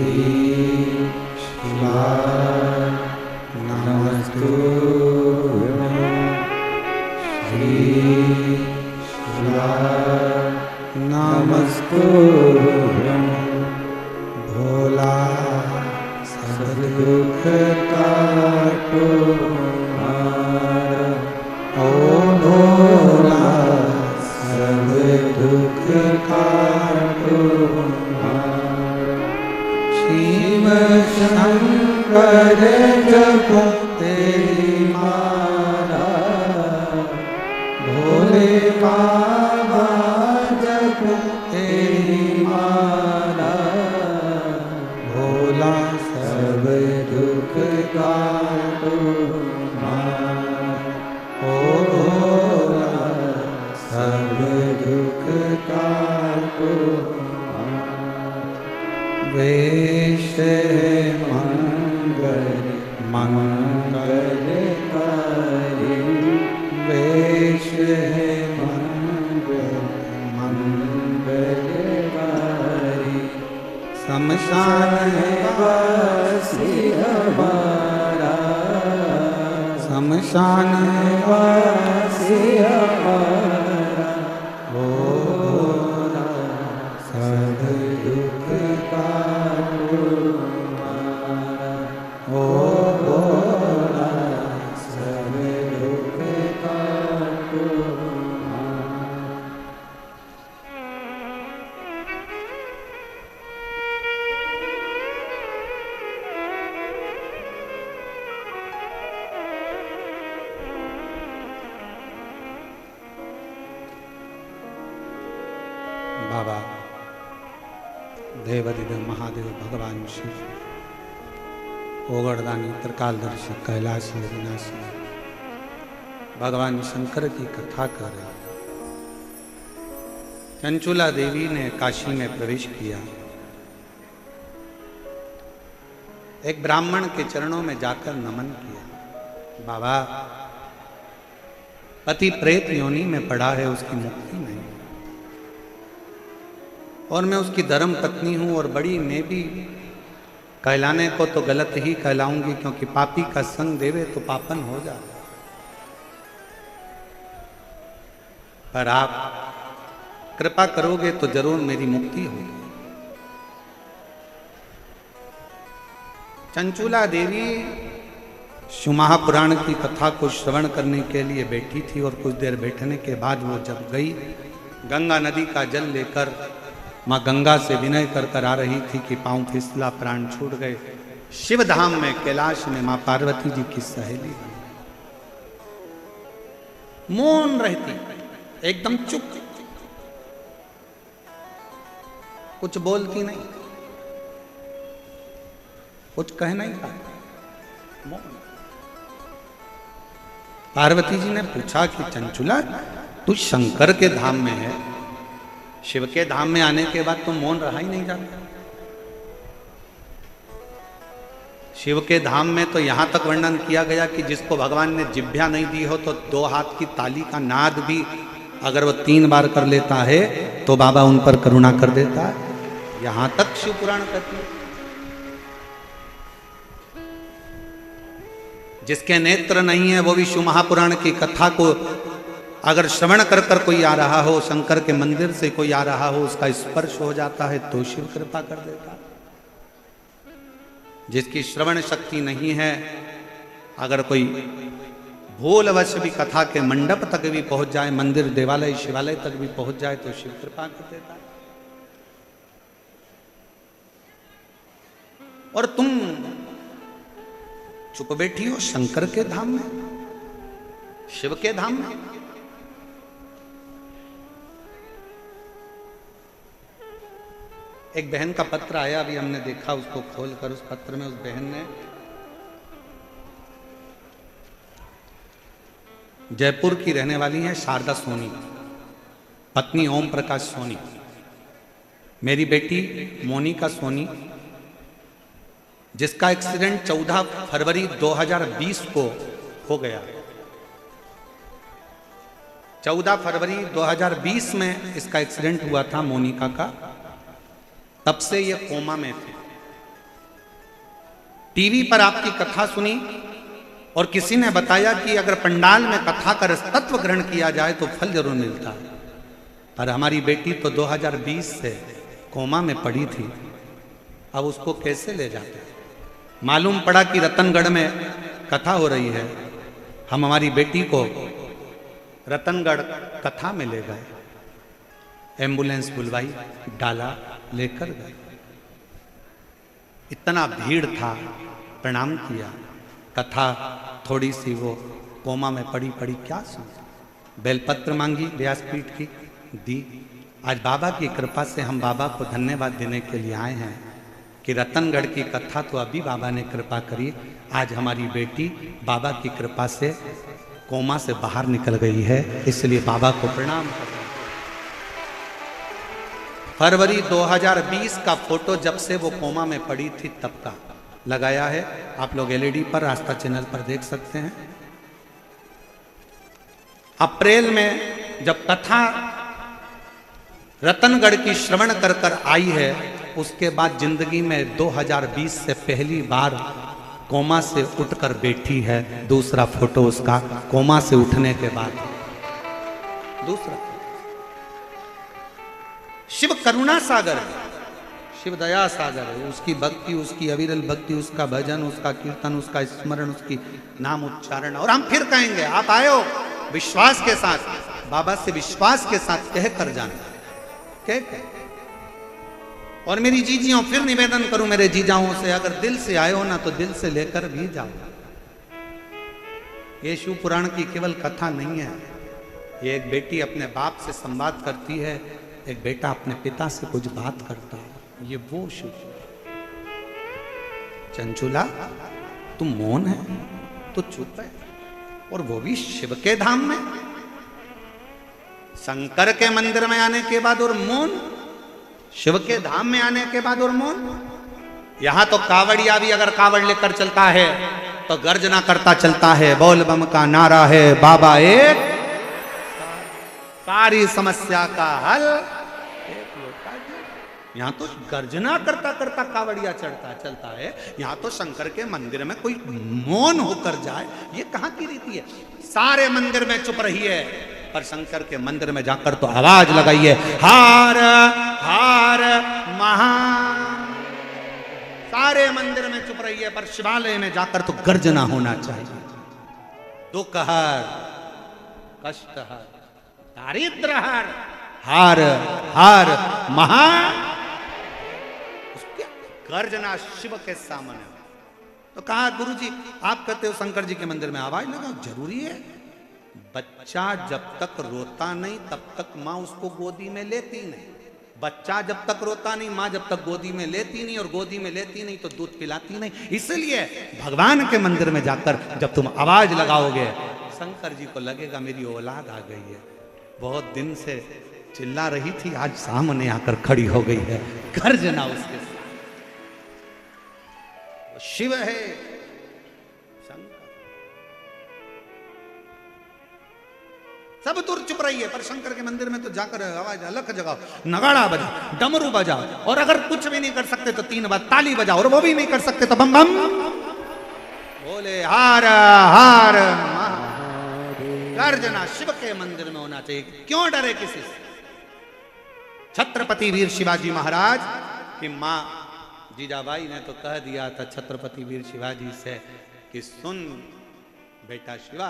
शिवाय नमस्तुभ्यं, श्री शिवाय नमस्तुभ्यं। भोला सब दुख काटो हमारा, ओ भोला सब दुख काटो हमारा। शिव शंकर जपो तेरी माला, भोले बाबा जपो तेरी माला, भोला सब दुख काटो हमारा, ओ भोला सब दुख काटो हमारा। वेश मंगल मंगलकारी, वेश मंगल मंगलकारी। शमशान वासी हमारा, शमशान वासी हमारा, ओ सब दुख काटो हमारा, ओ भोला सब दुख काटो हमारा। भगवान शिव, ओगड़दानी त्रिकालदर्शी कैलाशी अविनाशी भगवान शंकर की कथा कर रहे हैं। चंचुला देवी ने काशी में प्रवेश किया। एक ब्राह्मण के चरणों में जाकर नमन किया। बाबा, पति प्रेत योनि में पड़ा है, उसकी मुक्ति नहीं, और मैं उसकी धर्म पत्नी हूं, और बड़ी मैं भी कहलाने को तो गलत ही कहलाऊंगी, क्योंकि पापी का संग देवे तो पापन हो जाए, पर आप कृपा करोगे तो जरूर मेरी मुक्ति होगी। चंचुला देवी शिव महापुराण की कथा को श्रवण करने के लिए बैठी थी, और कुछ देर बैठने के बाद वो जब गई, गंगा नदी का जल लेकर माँ गंगा से विनय कर कर आ रही थी कि पांव फिसला, प्राण छूट गए। शिव धाम में कैलाश में माँ पार्वती जी की सहेली मौन रहती, एकदम चुप, कुछ बोलती नहीं, कुछ कह नहीं पाती, मौन। पार्वती जी ने पूछा कि चंचुला, तू शंकर के धाम में है, शिव के धाम में आने के बाद तो मौन रहा ही नहीं जाता। शिव के धाम में तो यहां तक वर्णन किया गया कि जिसको भगवान ने जिभ्या नहीं दी हो तो 2 हाथ की ताली का नाद भी अगर वो 3 बार कर लेता है तो बाबा उन पर करुणा कर देता है। यहां तक शिव पुराण कहती है। जिसके नेत्र नहीं है वो भी शिव महापुराण की कथा को अगर श्रवण कर कर कोई आ रहा हो, शंकर के मंदिर से कोई आ रहा हो, उसका स्पर्श हो जाता है तो शिव कृपा कर देता। जिसकी श्रवण शक्ति नहीं है, अगर कोई भूलवश भी कथा के मंडप तक भी पहुंच जाए, मंदिर देवालय शिवालय तक भी पहुंच जाए तो शिव कृपा कर देता। और तुम चुप बैठी हो शंकर के धाम में, शिव के धाम में। एक बहन का पत्र आया, अभी हमने देखा उसको खोलकर। उस पत्र में उस बहन ने जयपुर की रहने वाली है शारदा सोनी, पत्नी ओम प्रकाश सोनी, मेरी बेटी मोनिका सोनी, जिसका एक्सीडेंट 14 फरवरी 2020 को हो गया। 14 फरवरी 2020 में इसका एक्सीडेंट हुआ था मोनिका का। तब से ये कोमा में थे। टीवी पर आपकी कथा सुनी और किसी ने बताया कि अगर पंडाल में कथा का रसतत्व ग्रहण किया जाए तो फल जरूर मिलता है। पर हमारी बेटी तो 2020 से कोमा में पड़ी थी, अब उसको कैसे ले जाते? मालूम पड़ा कि रतनगढ़ में कथा हो रही है। हम हमारी बेटी को रतनगढ़ कथा में ले गए, एम्बुलेंस बुलवाई, डाला, लेकर गए। इतना भीड़ था, प्रणाम किया। कथा थोड़ी सी वो कोमा में पड़ी पड़ी क्या सुनी। बेलपत्र मांगी व्यासपीठ की, दी। आज बाबा की कृपा से हम बाबा को धन्यवाद देने के लिए आए हैं कि रतनगढ़ की कथा तो अभी बाबा ने कृपा करी। आज हमारी बेटी बाबा की कृपा से कोमा से बाहर निकल गई है, इसलिए बाबा को प्रणाम कर रहे हैं। फरवरी 2020 का फोटो जब से वो कोमा में पड़ी थी तब का लगाया है। आप लोग एलईडी पर आस्था चैनल पर देख सकते हैं। अप्रैल में जब कथा रतनगढ़ की श्रवण कर कर आई है, उसके बाद जिंदगी में 2020 से पहली बार कोमा से उठकर बैठी है। दूसरा फोटो उसका कोमा से उठने के बाद। दूसरा, शिव करुणा सागर है, शिव दया सागर है। उसकी भक्ति, उसकी अविरल भक्ति, उसका भजन, उसका कीर्तन, उसका स्मरण, उसकी नाम उच्चारण। और हम फिर कहेंगे, आप आए हो विश्वास के साथ, बाबा से विश्वास के साथ कह कर जाना, कह। और मेरी जीजियों फिर निवेदन करूं मेरे जीजाओं से, अगर दिल से आए हो ना तो दिल से लेकर भी जाओ। ये शिव पुराण की केवल कथा नहीं है। ये एक बेटी अपने बाप से संवाद करती है, एक बेटा अपने पिता से कुछ बात करता है। ये वो शिव। चंचुला तुम मौन है तो चुप है, और वो भी शिव के धाम में, शंकर के मंदिर में आने के बाद और मौन, शिव के धाम में आने के बाद और मौन। यहां तो कावड़िया भी अगर कावड़ लेकर चलता है तो गर्जना करता चलता है, बोल बम का नारा है, बाबा एक, सारी समस्या का हल एक लोटा जल। यहां तो गर्जना करता करता कावड़िया चलता है, यहां तो शंकर के मंदिर में कोई मौन होकर जाए, ये कहां की रीति है? सारे मंदिर में चुप रही है, पर शंकर के मंदिर में जाकर तो आवाज लगाइए, हार हार महा। सारे मंदिर में चुप रही है, पर शिवालय में जाकर तो गर्जना होना चाहिए। दुख हर, कष्ट हर, दारिद्र हर, हार हार महा। उसकी गर्जना शिव के सामने। तो कहा गुरुजी आप कहते हो शंकर जी के मंदिर में आवाज लगाओ, जरूरी है। बच्चा जब तक रोता नहीं तब तक माँ उसको गोदी में लेती नहीं। बच्चा जब तक रोता नहीं, माँ जब तक गोदी में लेती नहीं, और गोदी में लेती नहीं तो दूध पिलाती नहीं। इसलिए भगवान के मंदिर में जाकर जब तुम आवाज लगाओगे, शंकर जी को लगेगा मेरी औलाद आ गई है, बहुत दिन से चिल्ला रही थी, आज सामने आकर खड़ी हो गई है। गर्जना उसके साथ। शिव है शंकर। सब दूर चुप रही है, पर शंकर के मंदिर में तो जाकर आवाज अलग जगाओ, नगाड़ा बजाओ, डमरू बजाओ, और अगर कुछ भी नहीं कर सकते तो 3 बार ताली बजाओ, और वो भी नहीं कर सकते तो बम बम बोले, हार हार गर्जना शिव के मंदिर में होना चाहिए। क्यों डरे किसी से? छत्रपति वीर शिवाजी महाराज की मां जीजाबाई ने तो कह दिया था छत्रपति वीर शिवाजी से कि सुन बेटा शिवा,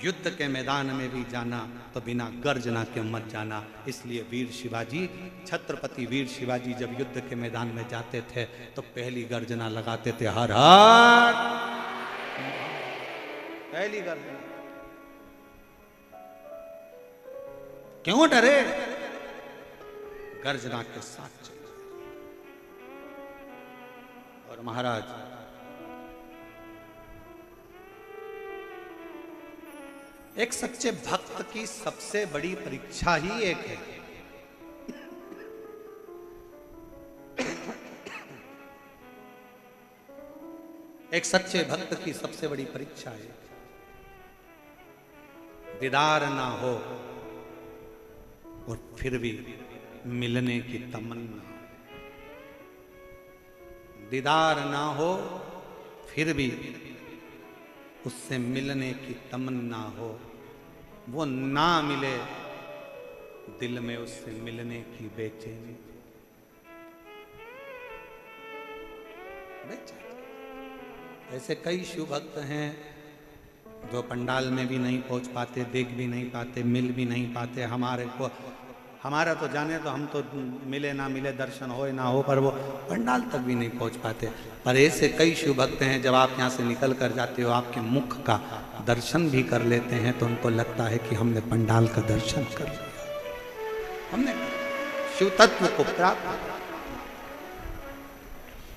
युद्ध के मैदान में भी जाना तो बिना गर्जना के मत जाना। इसलिए वीर शिवाजी, छत्रपति वीर शिवाजी जब युद्ध के मैदान में जाते थे तो पहली गर्जना लगाते थे, हर हर। पहली गर्जना। क्यों डरे? गर्जना के साथ चले। और महाराज एक सच्चे भक्त की सबसे बड़ी परीक्षा ही एक है, एक सच्चे भक्त की सबसे बड़ी परीक्षा है, दीदार ना हो और फिर भी मिलने की तमन्ना। दीदार ना हो फिर भी उससे मिलने की तमन्ना हो, वो ना मिले दिल में उससे मिलने की बेचैनी। ऐसे कई शिव भक्त हैं जो पंडाल में भी नहीं पहुंच पाते, देख भी नहीं पाते, मिल भी नहीं पाते। हमारा तो जाने तो हम तो मिले ना मिले, दर्शन हो ना हो, पर वो पंडाल तक भी नहीं पहुंच पाते। पर ऐसे कई शिव भक्त हैं जब आप यहाँ से निकल कर जाते हो, आपके मुख का दर्शन भी कर लेते हैं तो उनको लगता है कि हमने पंडाल का दर्शन कर लिया, हमने शिव तत्व को प्राप्त।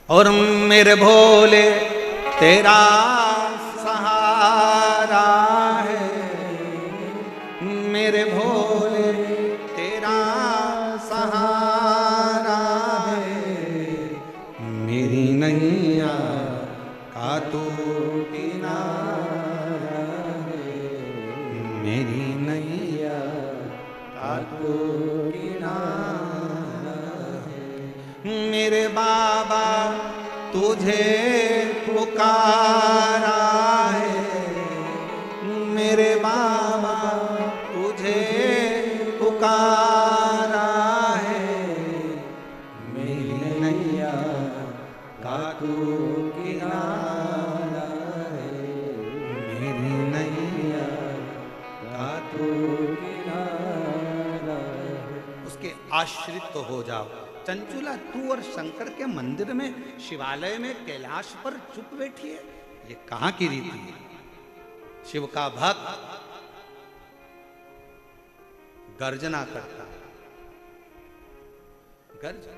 और मेरे भोले तेरा सहारा है, मेरे भोले तेरा सहारा है, मेरी नैया का तू किनारा है, मेरी नैया का तू किनारा है। मेरे बाबा तुझे पुकारा है, मेरे बाबा तुझे पुकारा है, मेरी नैया का तू किनारा है, मेरी नैया का तू किनारा है। उसके आश्रित तो हो जाओ। चंचुला तू और शंकर के मंदिर में, शिवालय में, कैलाश पर चुप बैठी है, ये कहां की रीति है? शिव का भक्त गर्जना करता है, गर्जना।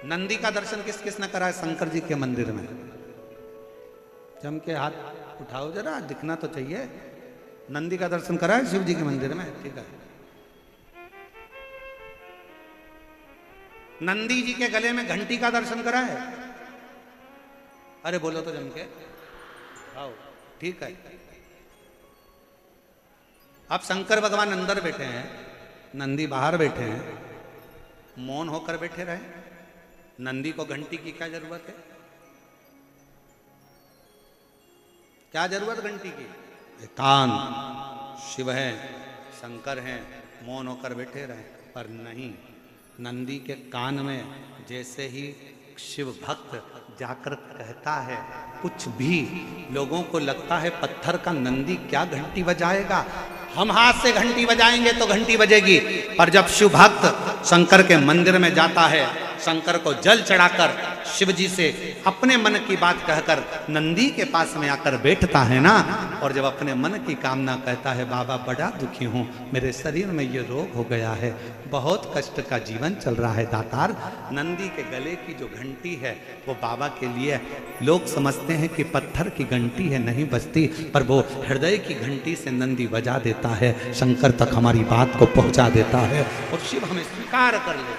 नंदी का दर्शन किस किस ने करा है शंकर जी के मंदिर में? जम के हाथ उठाओ जरा, दिखना तो चाहिए। नंदी का दर्शन करा है शिव जी के मंदिर में? ठीक है। नंदी जी के गले में घंटी का दर्शन करा है? अरे बोलो तो जम के। आओ, ठीक है। अब शंकर भगवान अंदर बैठे हैं, नंदी बाहर बैठे हैं, मौन होकर बैठे रहे। नंदी को घंटी की क्या जरूरत है? क्या जरूरत घंटी की? कान शिव है, शंकर हैं, मौन होकर बैठे रहे। पर नहीं, नंदी के कान में जैसे ही शिव भक्त जाकर कहता है कुछ भी, लोगों को लगता है पत्थर का नंदी क्या घंटी बजाएगा, हम हाथ से घंटी बजाएंगे तो घंटी बजेगी। पर जब शिव भक्त शंकर के मंदिर में जाता है, शंकर को जल चढ़ाकर शिव जी से अपने मन की बात कहकर नंदी के पास में आकर बैठता है ना, और जब अपने मन की कामना कहता है, बाबा बड़ा दुखी हूँ, मेरे शरीर में ये रोग हो गया है, बहुत कष्ट का जीवन चल रहा है दातार, नंदी के गले की जो घंटी है वो बाबा के लिए, लोग समझते हैं कि पत्थर की घंटी है, नहीं बजती, पर वो हृदय की घंटी से नंदी बजा देता है, शंकर तक हमारी बात को पहुंचा देता है और शिव हमें स्वीकार कर ले।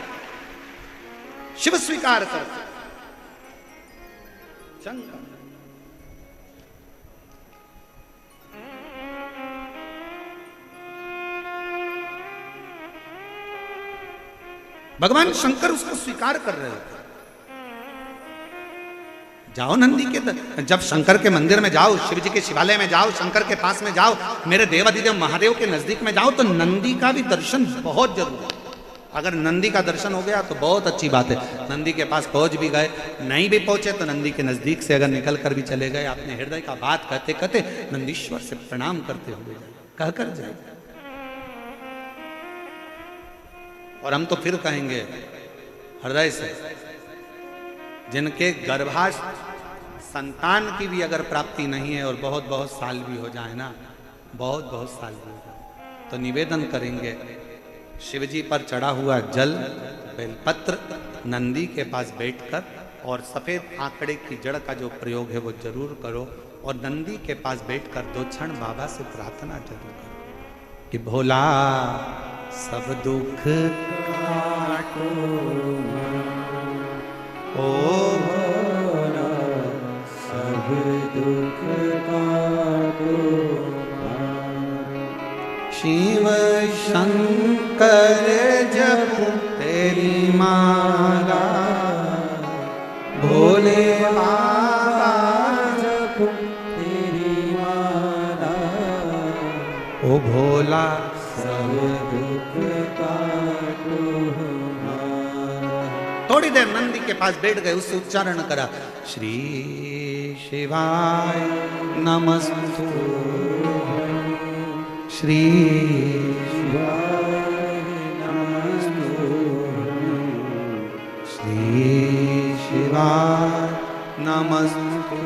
शिव स्वीकार करते शंकर। भगवान शंकर उसको स्वीकार कर रहे होते। जाओ नंदी के जब शंकर के मंदिर में जाओ, शिव जी के शिवालय में जाओ, शंकर के पास में जाओ, मेरे देवाधिदेव महादेव के नजदीक में जाओ, तो नंदी का भी दर्शन बहुत जरूरी है। अगर नंदी का दर्शन हो गया तो बहुत अच्छी बात है। नंदी के पास पहुंच भी गए, नहीं भी पहुंचे तो नंदी के नजदीक से अगर निकल कर भी चले गए, अपने हृदय का बात कहते कहते नंदीश्वर से प्रणाम करते हुए कहकर जाए। और हम तो फिर कहेंगे हृदय से, जिनके गर्भाश संतान की भी अगर प्राप्ति नहीं है और बहुत बहुत साल भी हो जाए ना, बहुत बहुत साल भी हो जाए, तो निवेदन करेंगे शिव जी पर चढ़ा हुआ जल, बेलपत्र, नंदी के पास बैठकर और सफेद आंकड़े की जड़ का जो प्रयोग है वो जरूर करो, और नंदी के पास बैठकर 2 क्षण बाबा से प्रार्थना जरूर करो कि भोला सब दुख काटो, ओ भोला सब दुख काटो, शिव शंकर जप तेरी माला, भोले बाबा जप तेरी माला, ओ भोला सब दुख काटो हमारा। थोड़ी देर नंदी के पास बैठ गए, उससे उच्चारण करा, श्री शिवाय नमस्तु, श्री शिवाय नमस्तु, श्री शिवाय नमस्तु,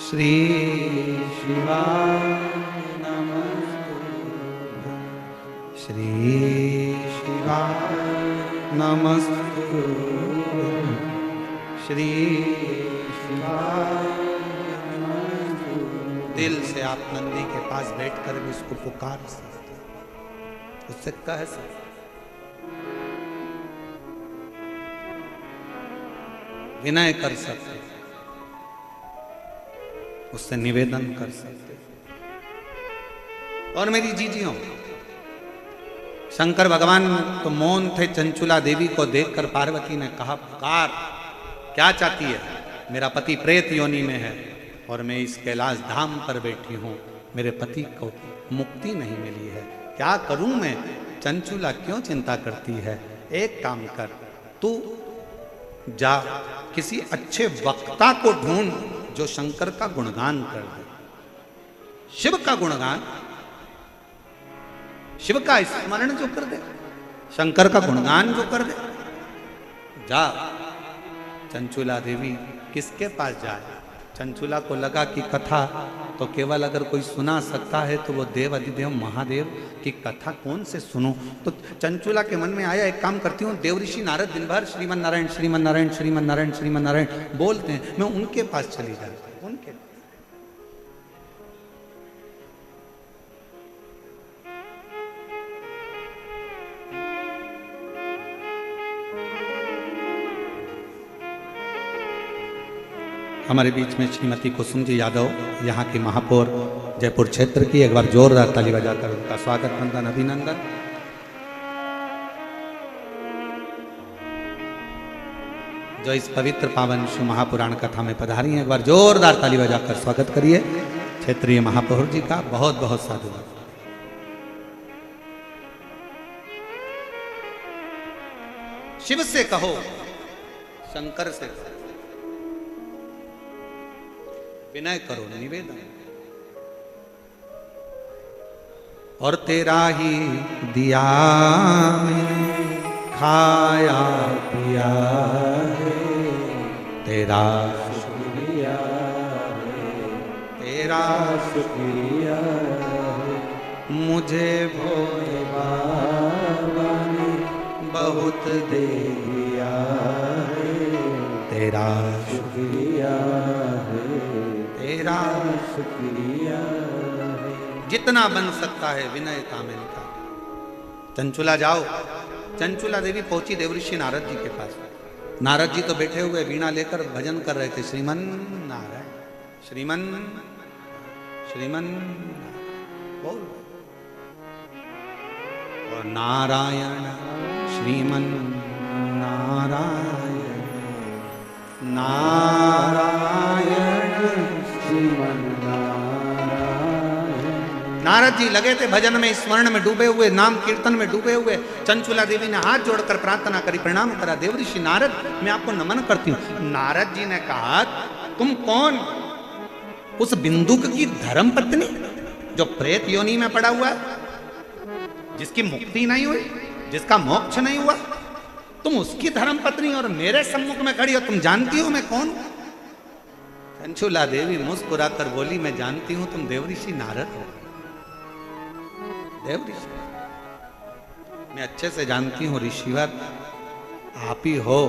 श्री शिवाय नमस्तु, श्री शिवाय नमस्तु, श्री शिवाय। दिल से आप नंदी के पास बैठकर भी उसको पुकार सकते, उससे कह सकते, विनय कर सकते, उससे निवेदन कर सकते। और मेरी जीजियों, शंकर भगवान तो मौन थे, चंचुला देवी को देखकर पार्वती ने कहा, पुकार, क्या चाहती है? मेरा पति प्रेत योनि में है और मैं इस कैलाश धाम पर बैठी हूँ, मेरे पति को मुक्ति नहीं मिली है, क्या करूं मैं? चंचुला क्यों चिंता करती है? एक काम कर, तू जा किसी अच्छे वक्ता को ढूंढ जो शंकर का गुणगान कर दे, शिव का गुणगान, शिव का स्मरण जो कर दे, शंकर का गुणगान जो कर दे। जा। चंचुला देवी किसके पास जाए? चंचुला को लगा कि कथा तो केवल अगर कोई सुना सकता है तो वो देव अधिदेव महादेव की कथा कौन से सुनो। तो चंचुला के मन में आया, एक काम करती हूँ, देव ऋषि नारद दिन भर श्रीमन नारायण श्रीमन नारायण श्रीमन नारायण श्रीमन नारायण बोलते हैं, मैं उनके पास चली जाती हूँ। उनके हमारे बीच में श्रीमती कुसुम जी यादव, यहाँ की महापौर जयपुर क्षेत्र की, एक बार जोरदार ताली बजाकर उनका स्वागत वंदन अभिनंदन। जो इस पवित्र पावन शिव महापुराण कथा में पधारी हैं, एक बार जोरदार ताली बजाकर स्वागत करिए क्षेत्रीय महापौर जी का। बहुत बहुत साधुवाद। शिव से कहो, शंकर से कहो, विनय करो, निवेदन, और तेरा ही दिया मैंने खाया पिया है, तेरा शुक्रिया है, तेरा शुक्रिया है, मुझे भोले बाबा ने बहुत दे दिया है, तेरा शुक्रिया है, तेरा शुक्रिया है। जितना बन सकता है विनयता में निकाल। चंचुला जाओ। चंचुला देवी पहुंची देवऋषि नारद जी के पास। नारद जी तो बैठे हुए वीणा लेकर भजन कर रहे थे, श्रीमन नारायण श्रीमन श्रीमन बोल, और नारायण श्रीमन नारायण नारायण श्रीमन नारायण। नारद जी लगे थे भजन में, स्मरण में डूबे हुए, नाम कीर्तन में डूबे हुए। चंचुला देवी ने हाथ जोड़कर प्रार्थना करी, प्रणाम करा, देवऋषि नारद मैं आपको नमन करती हूँ। नारद जी ने कहा, तुम कौन? उस बिंदुक की धर्म पत्नी जो प्रेत योनि में पड़ा हुआ है, जिसकी मुक्ति नहीं हुई, जिसका मोक्ष नहीं हुआ, तुम उसकी धर्म पत्नी और मेरे सम्मुख में खड़ी हो, तुम जानती हो मैं कौन? चंचुला देवी मुस्कुराकर बोली, मैं जानती हूं तुम देवऋषि नारद हो। देवऋषि मैं अच्छे से जानती हूं, ऋषिवर आप ही हो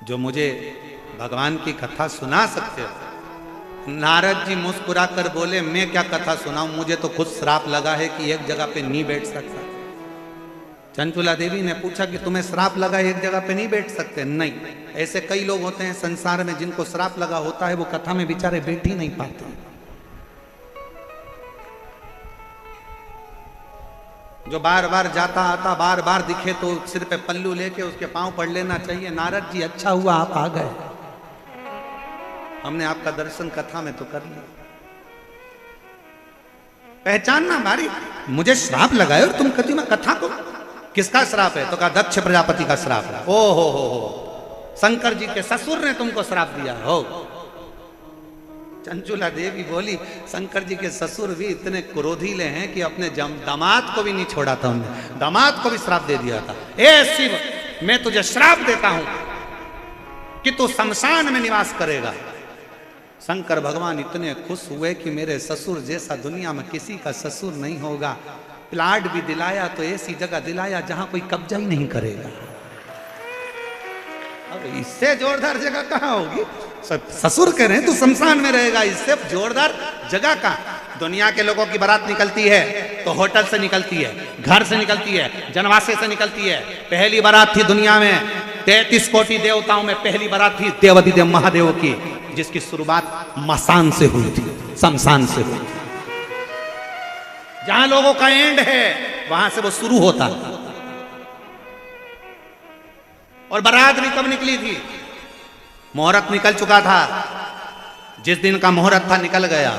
जो मुझे भगवान की कथा सुना सकते हो। नारद जी मुस्कुराकर बोले, मैं क्या कथा सुनाऊं, मुझे तो खुद श्राप लगा है कि एक जगह पे नहीं बैठ सकता। चंचुला देवी ने पूछा कि तुम्हें श्राप लगा एक जगह पे नहीं बैठ सकते? नहीं, ऐसे कई लोग होते हैं संसार में जिनको श्राप लगा होता है, वो कथा में बेचारे बैठ ही नहीं पाते। जो बार बार जाता आता बार बार दिखे तो सिर पे पल्लू लेके उसके पांव पड़ लेना चाहिए। नारद जी अच्छा हुआ आप आ गए, हमने आपका दर्शन कथा में तो कर लिया। पहचानना भारी, मुझे श्राप लगाए और तुम कहती मैं कथा को, किसका श्राप है? तो कहा दक्ष प्रजापति का श्राप है। ओ हो, शंकर जी के ससुर ने तुमको श्राप दिया हो। चंचुला देवी बोली, शंकर जी के ससुर भी इतने क्रोधीले हैं कि अपने दामाद को भी नहीं छोड़ा था, हमने दामाद को भी श्राप दे दिया था। ए शिव, मैं तुझे श्राप देता हूं कि तू शमशान में निवास करेगा। शंकर भगवान इतने खुश हुए कि मेरे ससुर जैसा दुनिया में किसी का ससुर नहीं होगा। प्लाट भी दिलाया तो ऐसी जगह दिलाया जहां कोई कब्जा ही नहीं करेगा। अब इससे जोरदार जगह कहां होगी? ससुर कह रहे हैं तू शमशान में रहेगा, इससे जोरदार जगह कहां? दुनिया के लोगों की बारात निकलती है तो होटल से निकलती है, घर से निकलती है, जनवासे से निकलती है। पहली बारात थी दुनिया में 33 कोटि देवताओं में पहली बारात थी देवाधिदेव महादेव की, जिसकी शुरुआत मसान से हुई थी, शमशान से हुई थी। जहां लोगों का एंड है वहां से वो शुरू होता। और बारात भी कब निकली थी? मुहूर्त निकल चुका था, जिस दिन का मुहूर्त था निकल गया।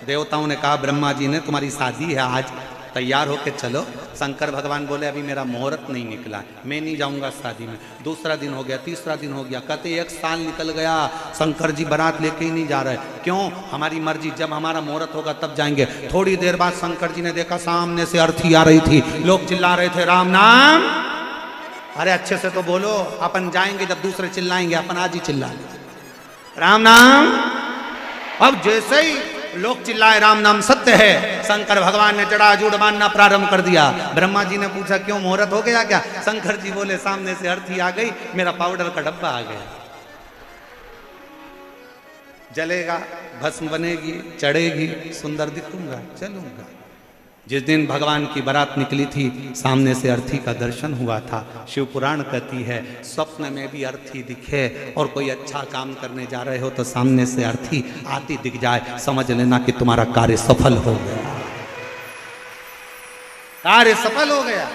देवताओं ने कहा ब्रह्मा जी ने तुम्हारी शादी है आज, तैयार होके चलो। शंकर भगवान बोले अभी मेरा मुहूर्त नहीं निकला, मैं नहीं जाऊंगा शादी में। दूसरा दिन हो गया, तीसरा दिन हो गया, कहते 1 साल निकल गया, शंकर जी बारात लेके ही नहीं जा रहे। क्यों? हमारी मर्जी, जब हमारा मुहूर्त होगा तब जाएंगे। थोड़ी देर बाद शंकर जी ने देखा सामने से अर्थी आ रही थी, लोग चिल्ला रहे थे राम नाम अरे अच्छे से तो बोलो, अपन जाएंगे जब दूसरे चिल्लाएंगे, अपन आज ही चिल्ला लेंगे राम नाम। अब जैसे ही लोग चिल्लाए राम नाम सत्य है, शंकर भगवान ने जटाजूट बांधना प्रारंभ कर दिया। ब्रह्मा जी ने पूछा क्यों, मुहूर्त हो गया क्या? शंकर जी बोले सामने से अर्थी आ गई, मेरा पाउडर का डब्बा आ गया। जलेगा, भस्म बनेगी, चढ़ेगी, सुंदर दिखूंगा, चलूंगा। जिस दिन भगवान की बारात निकली थी, सामने से अर्थी का दर्शन हुआ था। शिव पुराण कहती है स्वप्न में भी अर्थी दिखे और कोई अच्छा काम करने जा रहे हो तो सामने से अर्थी आती दिख जाए, समझ लेना कि तुम्हारा कार्य सफल हो गया, कार्य सफल हो गया।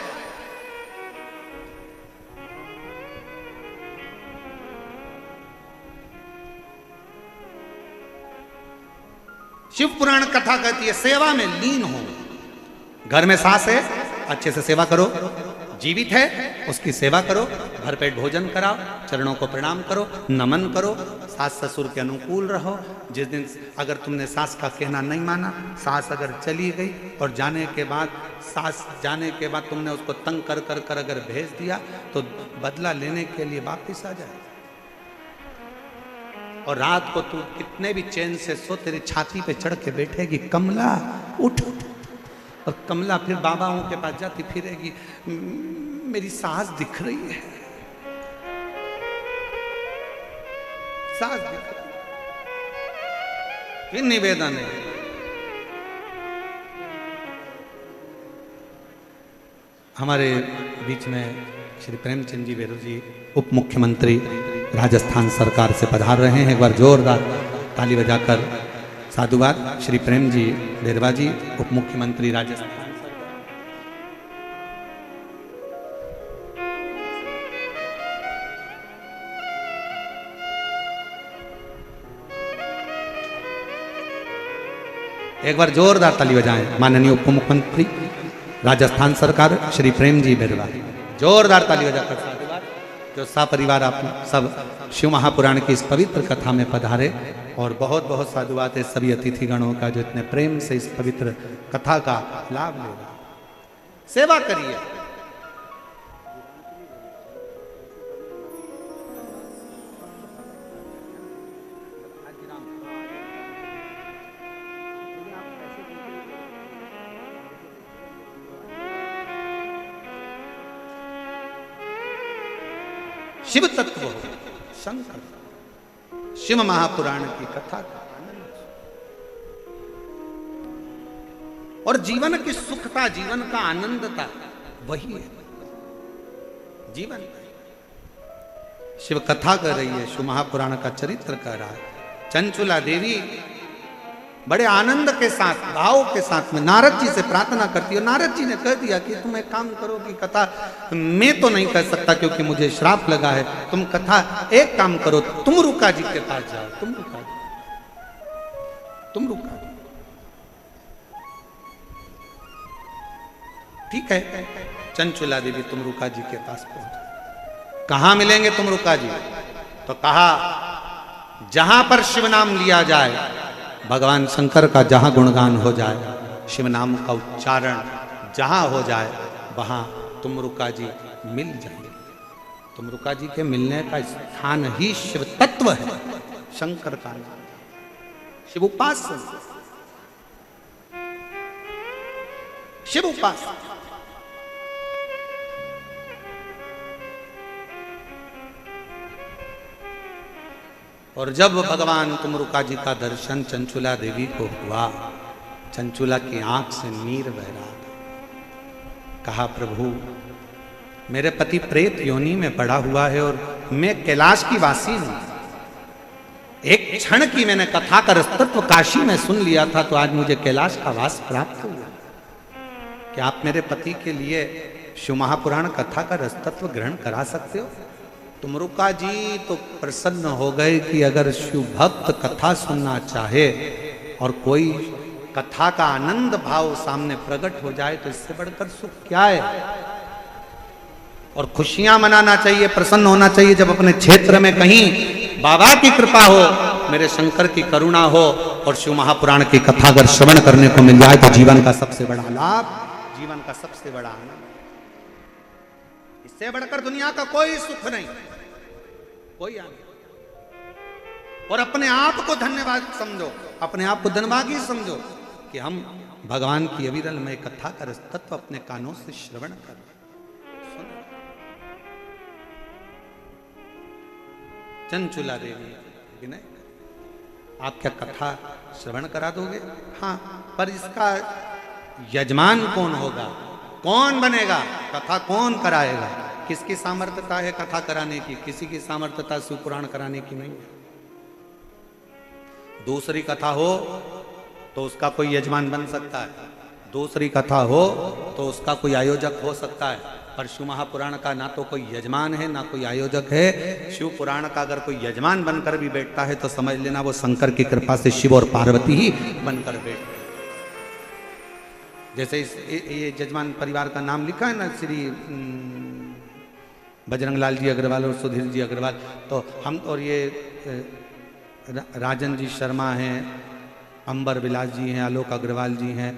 शिव पुराण कथा कहती है सेवा में लीन हो। घर में सास है, अच्छे से सेवा करो। जीवित है, उसकी सेवा करो, भरपेट भोजन कराओ, चरणों को प्रणाम करो, नमन करो, सास ससुर के अनुकूल रहो। जिस दिन अगर तुमने सास का कहना नहीं माना, सास अगर चली गई और जाने के बाद तुमने उसको तंग कर कर कर अगर भेज दिया तो बदला लेने के लिए वापिस आ जाए। और रात को तू कितने भी चैन से सो, तेरी छाती पे चढ़ के बैठेगी कमला उठ, और कमला फिर बाबाओं के पास जाती फिरेगी, मेरी सास दिख रही है, सास दिख रही है। फिर निवेदन है, हमारे बीच में श्री प्रेमचंद जी बेरू जी उप मुख्यमंत्री राजस्थान सरकार से पधार रहे हैं। एक बार जोरदार ताली बजाकर साधुवाद। श्री प्रेम जी बेरवा जी उप मुख्यमंत्री राजस्थान। एक बार जोरदार ताली बजाएं माननीय उप मुख्यमंत्री राजस्थान सरकार श्री प्रेम जी बेरवा। जोरदार ताली बजाकर साधुवाद। जो सपरिवार आप सब शिव महापुराण की इस पवित्र कथा में पधारे, और बहुत बहुत साधुवाद है सभी अतिथिगणों का जो इतने प्रेम से इस पवित्र कथा का लाभ ले रहा। सेवा करिए। शिव तत्व हो, शंकर, शिव महापुराण की कथा का आनंद और जीवन की सुखता, जीवन का आनंदता वही है जीवन। शिव कथा कर रही है, शिव महापुराण का चरित्र कर रहा है। चंचुला देवी बड़े आनंद के साथ, भाव के साथ में नारद जी से प्रार्थना करती है। नारद जी ने कह दिया कि तुम एक काम करो कि कथा मैं तो नहीं कर सकता क्योंकि मुझे श्राप लगा है, तुम कथा एक काम करो, तुम रुका जी के पास जाओ, तुम रुका जी। ठीक है, चंचुला देवी तुम रुका जी के पास पहुंच। कहां मिलेंगे तुम रुका जी? तो कहा जहां पर शिव नाम लिया जाए, भगवान शंकर का जहां गुणगान हो जाए, शिव नाम का उच्चारण जहां हो जाए, वहां तुम रुका जी मिल जाएंगे। तुम रुका जी के मिलने का स्थान ही शिव तत्व है, शंकर का नाम, शिव उपासना, शिव उपासना। और जब भगवान तुमरुका जी का दर्शन चंचुला देवी को हुआ, चंचुला की आंख से नीर बह रहा था। कहा प्रभु मेरे पति प्रेत योनि में पड़ा हुआ है और मैं कैलाश की वासी हूं। एक क्षण की मैंने कथा का रसतत्व काशी में सुन लिया था, तो आज मुझे कैलाश का वास प्राप्त हुआ। क्या आप मेरे पति के लिए शिव महापुराण कथा का रसतत्व ग्रहण करा सकते हो? तुमरुका जी तो प्रसन्न हो गए कि अगर शिव भक्त कथा सुनना चाहे और कोई कथा का आनंद भाव सामने प्रकट हो जाए तो इससे बढ़कर सुख क्या है। और खुशियां मनाना चाहिए, प्रसन्न होना चाहिए जब अपने क्षेत्र में कहीं बाबा की कृपा हो, मेरे शंकर की करुणा हो और शिव महापुराण की कथा अगर श्रवण करने को मिल जाए तो जीवन का सबसे बड़ा लाभ, जीवन का सबसे बड़ा आनंद। इससे बढ़कर दुनिया का कोई सुख नहीं, कोई आगे। और अपने आप को धन्यवाद समझो, अपने आप को धनभागी समझो कि हम भगवान की अविरल में कथा कर तत्व अपने कानों से श्रवण कर सुन। चंचुला देवी विनय, आप क्या कथा श्रवण करा दोगे? हाँ, पर इसका यजमान कौन होगा, कौन बनेगा, कथा कौन कराएगा? किसकी सामर्थ्यता है कथा कराने की? किसी की सामर्थ्यता शिव पुराण कराने की नहीं है। दूसरी कथा हो तो उसका कोई यजमान बन सकता है, दूसरी कथा हो तो उसका कोई आयोजक हो सकता है, पर शिव महापुराण का ना तो कोई यजमान है ना कोई आयोजक है। शिव पुराण का अगर कोई यजमान बनकर भी बैठता है तो समझ लेना वो शंकर की कृपा से शिव और पार्वती ही बनकर बैठते। जैसे ये यजमान परिवार का नाम लिखा है ना, श्री बजरंग लाल जी अग्रवाल और सुधीर जी अग्रवाल, तो हम और ये राजन जी शर्मा हैं, अंबर विलास जी हैं, आलोक अग्रवाल जी हैं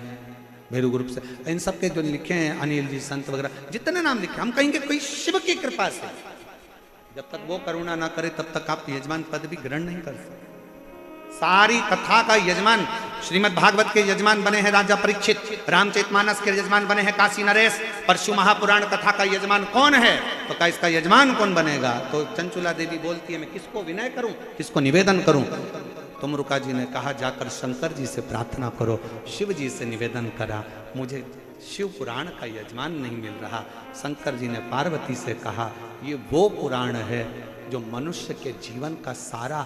भैरू ग्रुप से, इन सब के जो लिखे हैं, अनिल जी संत वगैरह जितने नाम लिखे, हम कहेंगे कोई शिव की कृपा से। जब तक वो करुणा ना करे तब तक आप यजमान पद भी ग्रहण नहीं कर सकते। सारी कथा का यजमान श्रीमद् भागवत के यजमान बने हैं राजा परीक्षित, रामचरितमानस के यजमान बने हैं काशी नरेश, पर शिव महापुराण कथा का यजमान कौन है? तो क्या इसका यजमान कौन बनेगा? तो चंचुला देवी बोलती है मैं किसको विनय करूं, किसको निवेदन करूं? तुमरुका जी ने कहा जाकर शंकर जी से प्रार्थना करो। शिव जी से निवेदन करा, मुझे शिव पुराण का यजमान नहीं मिल रहा। शंकर जी ने पार्वती से कहा ये वो पुराण है जो मनुष्य के जीवन का सारा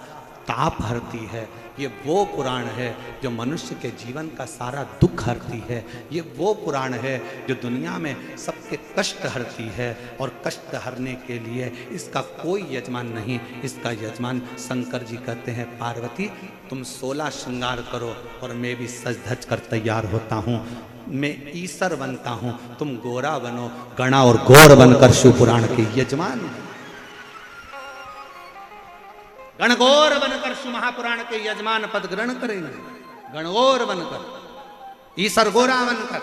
ताप हरती है, ये वो पुराण है जो मनुष्य के जीवन का सारा दुख हरती है, ये वो पुराण है जो दुनिया में सबके कष्ट हरती है, और कष्ट हरने के लिए इसका कोई यजमान नहीं, इसका यजमान शंकर जी कहते हैं पार्वती तुम 16 श्रृंगार करो और मैं भी सज धज कर तैयार होता हूँ, मैं ईश्वर बनता हूँ, तुम गोरा बनो, गणा और गौर बनकर शिव पुराण के यजमान, गणगौर बनकर शिव महापुराण के यजमान पद ग्रहण करेंगे, गणगौर बनकर, ईश्वर गोरा बनकर।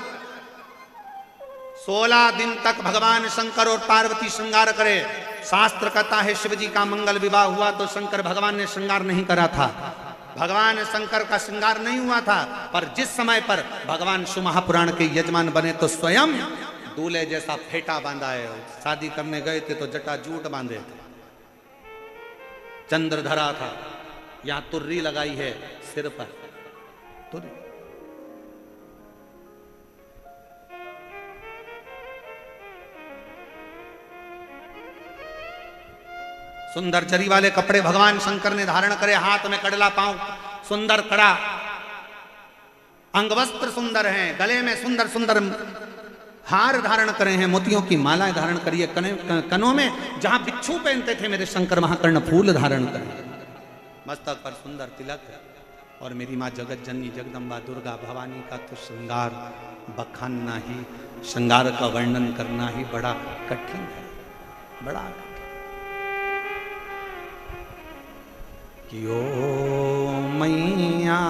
16 दिन तक भगवान शंकर और पार्वती श्रृंगार करे। शास्त्र कहता है शिव जी का मंगल विवाह हुआ तो शंकर भगवान ने श्रृंगार नहीं करा था, भगवान शंकर का श्रृंगार नहीं हुआ था, पर जिस समय पर भगवान शिव महापुराण के यजमान बने तो स्वयं दूल्हे जैसा फेटा बांधा है। शादी करने गए थे तो जटा जूट बांधे थे, चंद्र धरा था, यहां तुर्री लगाई है सिर पर, तुर्री। सुंदर जरी वाले कपड़े भगवान शंकर ने धारण करे, हाथ में कड़ला, पांव सुंदर कड़ा, अंगवस्त्र सुंदर हैं, गले में सुंदर सुंदर हार धारण करे हैं, मोतियों की मालाएं धारण करिए, कनों में जहां बिच्छू पहनते थे मेरे शंकर वहां कर्ण फूल धारण करें, मस्तक पर सुंदर तिलक। और मेरी माँ जगत जननी जगदम्बा दुर्गा भवानी का तो श्रृंगार बखानना ही, श्रृंगार का वर्णन करना ही बड़ा कठिन है, बड़ा कठिन। कि ओ मैया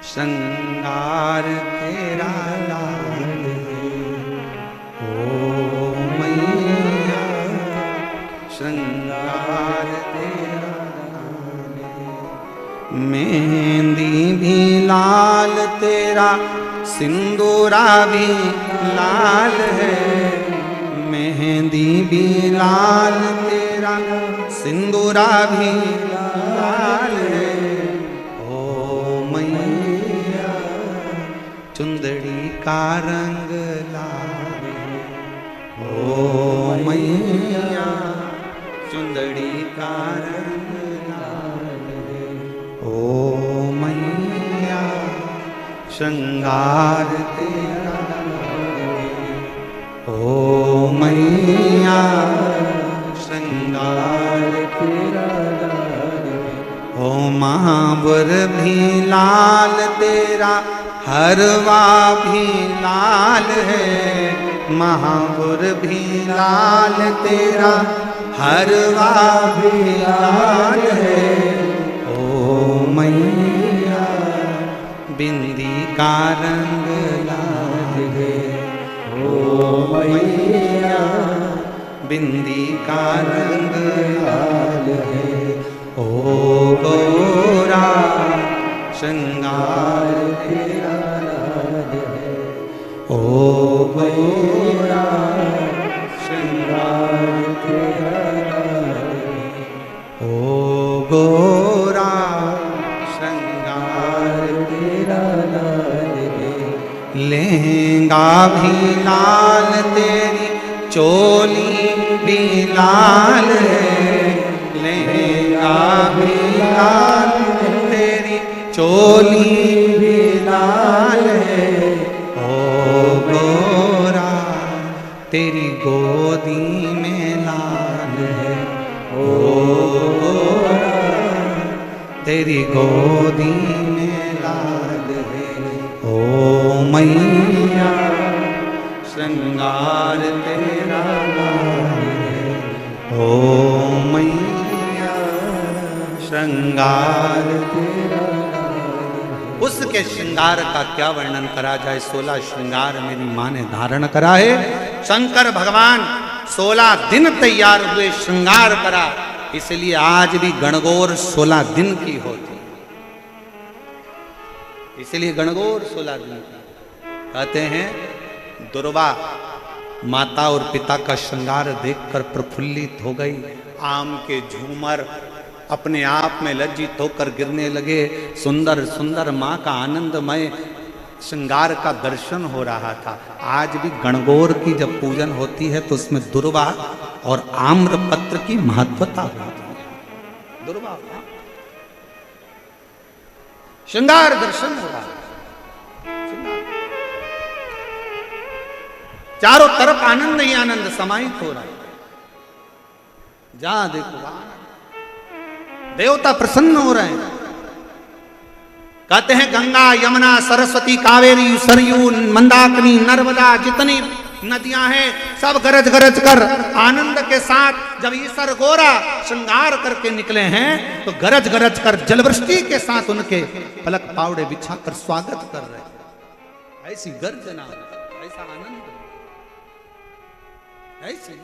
श्रृंगार तेरा लाल, ओ मैया श्रृंगार तेरा लाल, मेहंदी भी लाल तेरा सिंदूरा भी लाल है, मेहंदी भी लाल तेरा सिंदूरा भी लाल है, ओ मैया चुंदड़ी का रंग लाल है, ओ मैया चुंदड़ी का रंग लाल है, ओ मैया श्रृंगार तेरा ओ मैया श्रृंगार तेरा ओ महावर भी लाल तेरा हरवा भी लाल है, महावर भी लाल तेरा हरवा भी लाल है, ओ मैया बिंदी का रंग लाल है, ओ मैया बिंदी का रंग लाल है, ओ गोरा श्रृंगार तेरा लाल है, ओ गोरा श्रृंगार तेरा लाल है, ओ गोरा श्रृंगार तेरा लाल है, लहंगा भी लाल तेरी चोली भी लाल है, लहंगा भी लाल तेरी चोली भी लाल है, ओ गोरा तेरी गोदी में लाल है, ओ गोरा तेरी गोदी में लाल है, ओ मैया श्रृंगार तेरा लाल है, ओ मैया श्रृंगार तेरा उसके श्रृंगार का क्या वर्णन करा जाए। 16 श्रृंगार मेरी माँ ने धारण करा है। शंकर भगवान 16 दिन तैयार हुए, श्रृंगार करा, इसलिए आज भी गणगौर 16 दिन की होती, इसलिए गणगौर 16 दिन की। कहते हैं दुर्वा माता और पिता का श्रृंगार देखकर प्रफुल्लित हो गई, आम के झूमर अपने आप में लज्जित होकर गिरने लगे। सुंदर सुंदर माँ का आनंदमय श्रृंगार का दर्शन हो रहा था। आज भी गणगौर की जब पूजन होती है तो उसमें दुर्वा और आम्रपत्र की महत्वता होती है। दुर्वा श्रृंगार दर्शन हो रहा है, चारों तरफ आनंद ही आनंद समाहित हो रहा है। जहां देखो देवता प्रसन्न हो रहे हैं। कहते हैं गंगा यमुना सरस्वती कावेरी सरयू मंदाकिनी नर्मदा जितनी नदियां हैं सब गरज गरज कर आनंद के साथ जब ईश्वर गोरा श्रृंगार करके निकले हैं तो गरज गरज कर जलवृष्टि के साथ उनके पलक पावड़े बिछाकर स्वागत कर रहे हैं। ऐसी गर्जना, ऐसा आनंद, ऐसी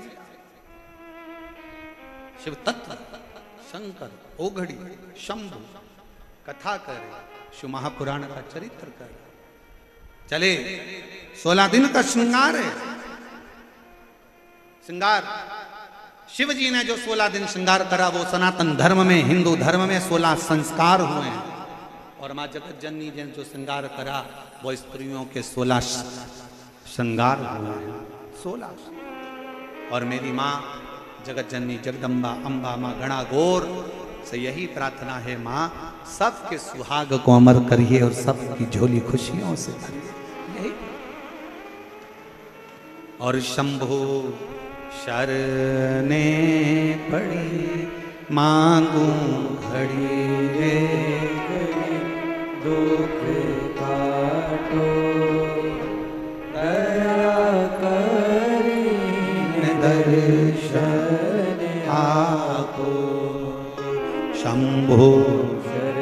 शिव तत्व शंकर ओघड़ी शंभु कथा करे, शिव महापुराण का चरित्र करे। चले 16 दिन का श्रृंगार है। श्रृंगार शिव जी ने जो 16 दिन श्रृंगार करा वो सनातन धर्म में, हिंदू धर्म में 16 संस्कार हुए हैं। और माँ जगत जननी ने जो श्रृंगार करा वो स्त्रियों के 16 श्रृंगार हुए हैं। 16। और मेरी माँ जगत जननी जगदम्बा अम्बा माँ गणा गौर से यही प्रार्थना है, माँ सबके सुहाग को अमर करिए और सबकी झोली खुशियों से भरिए। यही और शंभु शरने पड़ी मांगू घड़ी रे दुख काटो दया करी दर्शन आपो। शंभो शरण